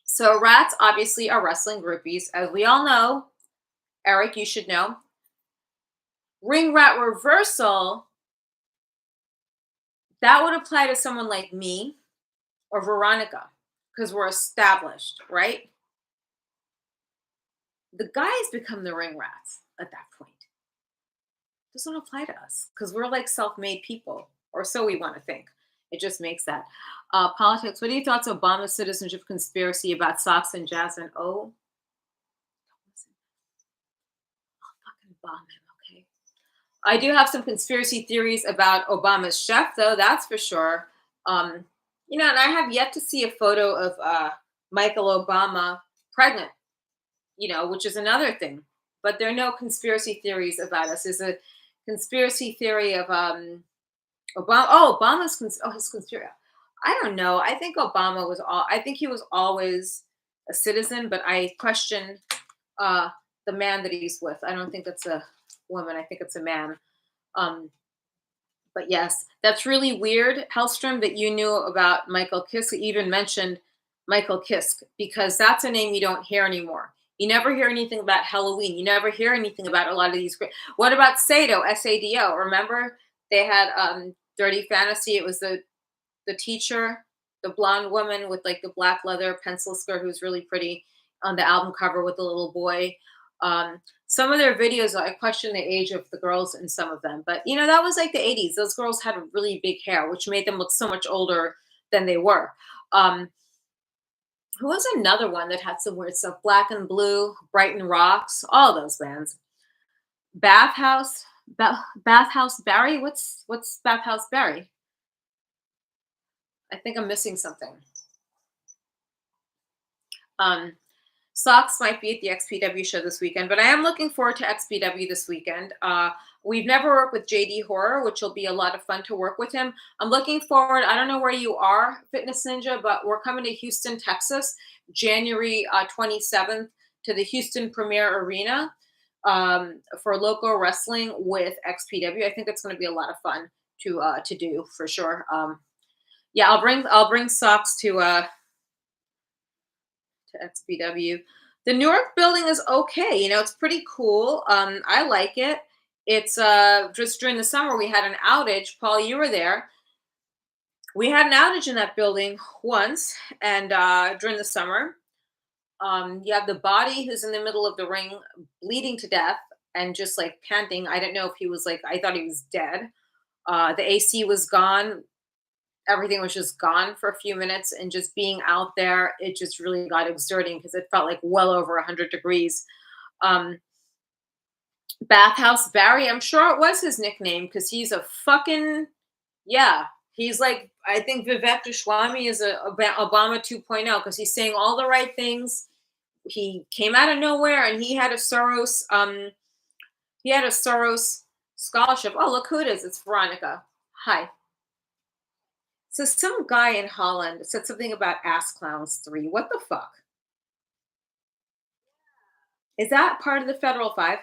So rats obviously are wrestling groupies, as we all know. Eric, you should know. Ring rat reversal, that would apply to someone like me or Veronica, because we're established, right? The guys become the ring rats at that point. Doesn't apply to us because we're like self-made people, or so we want to think. It just makes that. Politics. What are your thoughts on Obama's citizenship conspiracy about Socks and Jasmine? Oh, listen, I'll fucking bomb him, okay? I do have some conspiracy theories about Obama's chef, though. That's for sure. Um, and I have yet to see a photo of Michael Obama pregnant. Which is another thing. But there are no conspiracy theories about us. There's a conspiracy theory of Obama. Oh, his conspiracy. I don't know. I think Obama was all. I think he was always a citizen, but I question uh, the man that he's with. I don't think it's a woman. I think it's a man. Um, but yes, that's really weird, Hellstrom, that you knew about Michael Kiske. Even mentioned Michael Kiske because that's a name you don't hear anymore. You never hear anything about Halloween. You never hear anything about a lot of these. What about Sado? Sado. Remember they had Dirty Fantasy. It was the teacher, the blonde woman with like the black leather pencil skirt, who's really pretty on the album cover with the little boy. Some of their videos, I question the age of the girls in some of them, but that was like the 80s. Those girls had really big hair, which made them look so much older than they were. Who was another one that had some weird stuff? Black and Blue, Brighton Rocks, all those bands. Bathhouse, Bathhouse Barry. What's Bathhouse Barry? I think I'm missing something. Socks might be at the XPW show this weekend, but I am looking forward to XPW this weekend. We've never worked with JD Horror, which will be a lot of fun to work with him. I'm looking forward. I don't know where you are, Fitness Ninja, but we're coming to Houston, Texas, January 27th to the Houston Premier Arena for local wrestling with XPW. I think it's going to be a lot of fun to do for sure. Yeah, I'll bring Socks to XPW. The Newark building is okay. It's pretty cool. I like it. It's just during the summer we had an outage. Paul, you were there. We had an outage in that building once, and during the summer, you have the body who's in the middle of the ring bleeding to death. and just like panting. I didn't know if he was like, I thought he was dead. The AC was gone. Everything was just gone for a few minutes, and just being out there, it just really got exerting because it felt like well over 100 degrees. Um, Bathhouse Barry, I'm sure it was his nickname because he's a fucking, yeah. He's like, I think Vivek Goswami is a Obama 2.0 because he's saying all the right things. He came out of nowhere and he had a Soros scholarship. Oh, look who it is. It's Veronica. Hi. So some guy in Holland said something about Ass Clowns 3. What the fuck? Is that part of the Federal Five?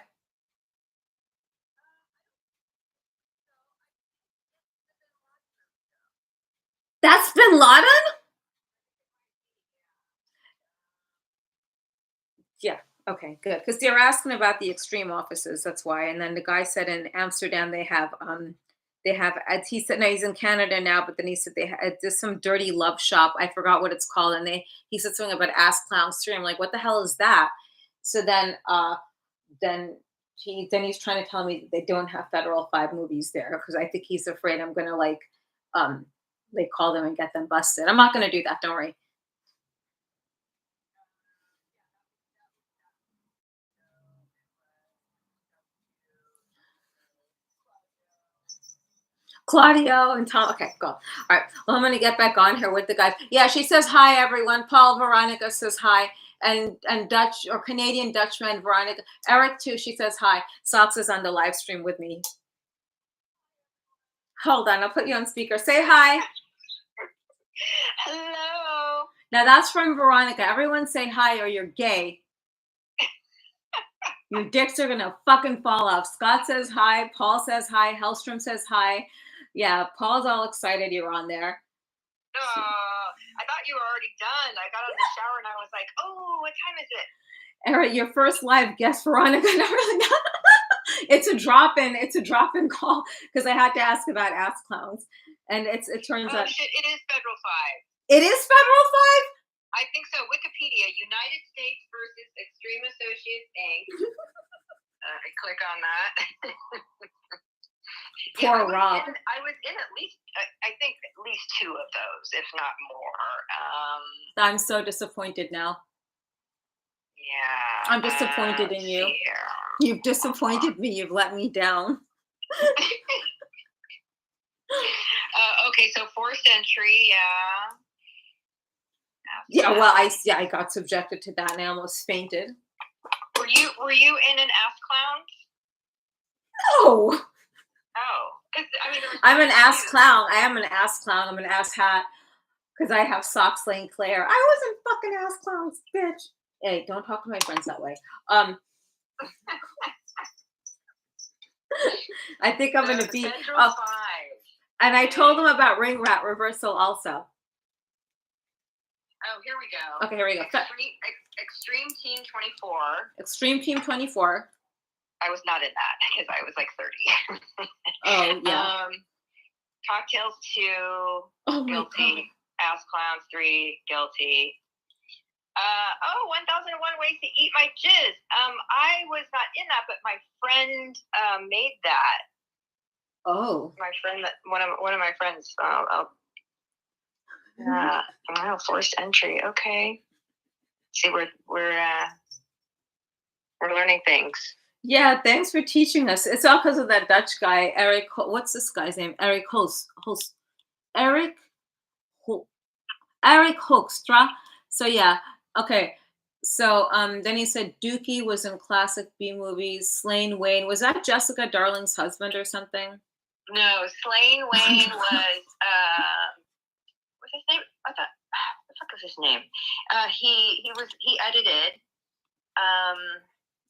That's Bin Laden? Yeah. Okay, good. Because they were asking about the extreme offices. That's why. And then the guy said in Amsterdam they have he said no, he's in Canada now, but then he said they had there's some dirty love shop. I forgot what it's called. And he said something about Ass Clowns 3. I'm like, what the hell is that? So then he's trying to tell me that they don't have Federal Five movies there because I think he's afraid I'm gonna um call them and get them busted. I'm not gonna do that, don't worry. Claudio and Tom. Okay, go. All right. Well, I'm gonna get back on here with the guys. Yeah, she says hi, everyone. Paul Veronica says hi, and Dutch or Canadian Dutchman Veronica. Eric too. She says hi. Socks is on the live stream with me. Hold on, I'll put you on speaker. Say hi. Hello. Now that's from Veronica. Everyone say hi or you're gay. Your dicks are gonna fucking fall off. Scott says hi. Paul says hi. Hellstrom says hi. Yeah, Paul's all excited you're on there. I thought you were already done. I got out of the shower and I was like, oh, what time is it? Eric, your first live guest, Veronica. It's a drop-in call because I had to ask about Ass Clowns. And it turns out shit, it is Federal Five. It is Federal Five? I think so. Wikipedia, United States versus Extreme Associates Inc. I click on that. Poor Rob. I was in at least, I think at least two of those, if not more. I'm so disappointed now. Yeah. I'm disappointed in you. You've disappointed me. You've let me down. Okay, so Forced Entry, yeah. Yeah, well, I got subjected to that and I almost fainted. Were you in an Ass Clown? No. Oh, I mean, I'm an ass clown. I am an ass clown. I'm an ass hat because I have socks laying Claire. I wasn't fucking ass clowns, bitch. Hey, don't talk to my friends that way. I think I'm gonna be. And I told them about ring rat reversal also. Oh, here we go. Okay, here we go. Extreme Team 24. Extreme Team 24. I was not in that because I was like 30. Oh, yeah. Cocktails 2, guilty. God. Ass Clowns 3, guilty. 1001 Ways to Eat My Jizz. I was not in that, but my friend made that. Oh. My friend, one of my friends. Forced Entry. Okay. See, we're learning things. Yeah, thanks for teaching us. It's all because of that Dutch guy, Eric. What's this guy's name? Eric Hoekstra. So yeah, okay. So then he said Dookie was in classic B movies. Slane Wayne, was that Jessica Darling's husband or something? No, Slane Wayne was what's his name? What the fuck was his name? He edited.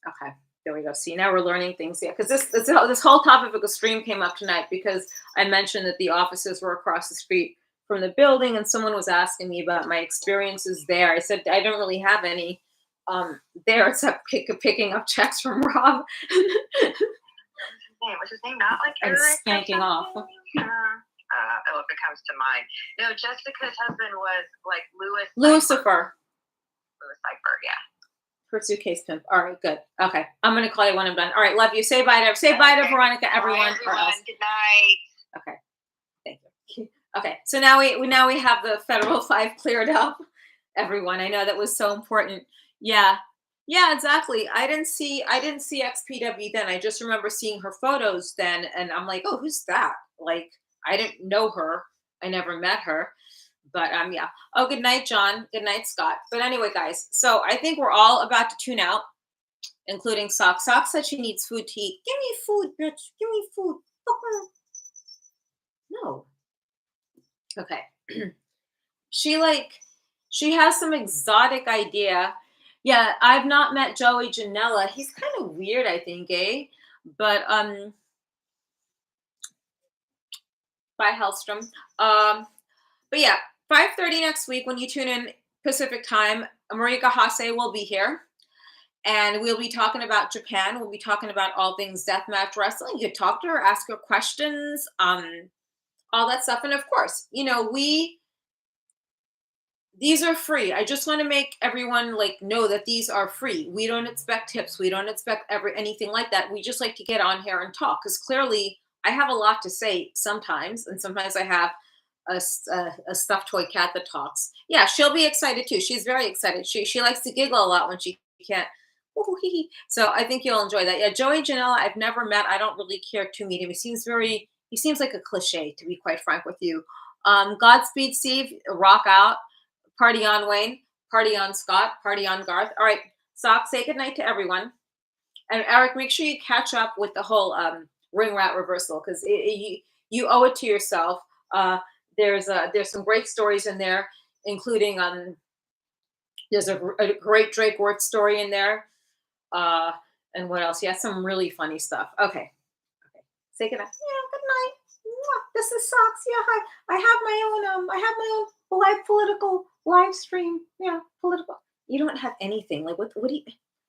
Okay. There we go. See, now we're learning things. Yeah, because this whole topic of extreme came up tonight because I mentioned that the offices were across the street from the building, and someone was asking me about my experiences there. I said I don't really have any there except picking up checks from Rob. Was his name not like Eric? And spanking off. If it comes to mind. No, Jessica's husband was like Lucifer. Lucifer, yeah. Her suitcase pimp. All right, good. Okay. I'm gonna call you when I'm done. All right, love you. Say bye to Okay. Veronica, Bye, everyone. Or everyone. else. Good night. Okay. Thank you. Okay. So now we have the federal 5 cleared up. Everyone. I know that was so important. Yeah. Yeah, exactly. I didn't see XPW then. I just remember seeing her photos then and I'm like, "Oh, who's that?" Like I didn't know her. I never met her. But yeah. Oh, good night, John. Good night, Scott. But anyway, guys, so I think we're all about to tune out, including Sock. Sock said she needs food to eat. Give me food, bitch. Give me food. No. Okay. She like she has some exotic idea. Yeah, I've not met Joey Janela. He's kind of weird, I think, eh? But by Hellstrom. But yeah, 5:30 next week when you tune in Pacific time, Marika Hase will be here. And we'll be talking about Japan. We'll be talking about all things deathmatch wrestling. You could talk to her, ask her questions, all that stuff. And of course, these are free. I just want to make everyone like know that these are free. We don't expect tips. We don't expect anything like that. We just like to get on here and talk because clearly I have a lot to say sometimes, and sometimes I have a stuffed toy cat that talks. Yeah, she'll be excited too. She's very excited. She likes to giggle a lot when she can't. So I think you'll enjoy that. Yeah, Joey Janela, I've never met. I don't really care to meet him. He seems like a cliche, to be quite frank with you. Godspeed, Steve. Rock out. Party on, Wayne. Party on, Scott. Party on, Garth. All right, Sock, say goodnight to everyone. And Eric, make sure you catch up with the whole ring rat reversal because you owe it to yourself. There's some great stories in there, including there's a great Drake Worth story in there. Uh, and what else? Yeah, some really funny stuff. Okay. Okay. Say goodnight. Yeah, good night. Mwah. This is Socks. Yeah, hi. I have my own live political live stream. Yeah, political. You don't have anything. Like what do you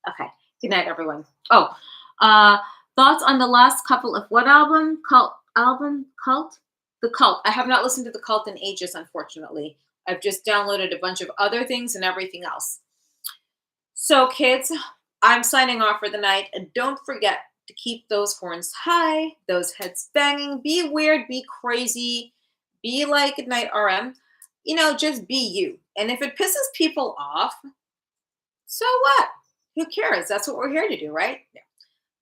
Okay. Good night, everyone. Oh, uh thoughts on the last couple of what album? Cult? The Cult. I have not listened to the Cult in ages, unfortunately. I've just downloaded a bunch of other things and everything else. So, kids, I'm signing off for the night. And don't forget to keep those horns high, those heads banging. Be weird, be crazy, be like Night RM. Just be you. And if it pisses people off, so what? Who cares? That's what we're here to do, right? Yeah.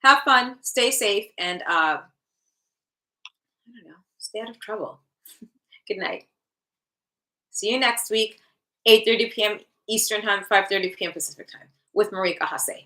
Have fun, stay safe, and I don't know, stay out of trouble. Good night. See you next week, 8:30 p.m. Eastern Time, 5:30 p.m. Pacific Time with Marika Hase.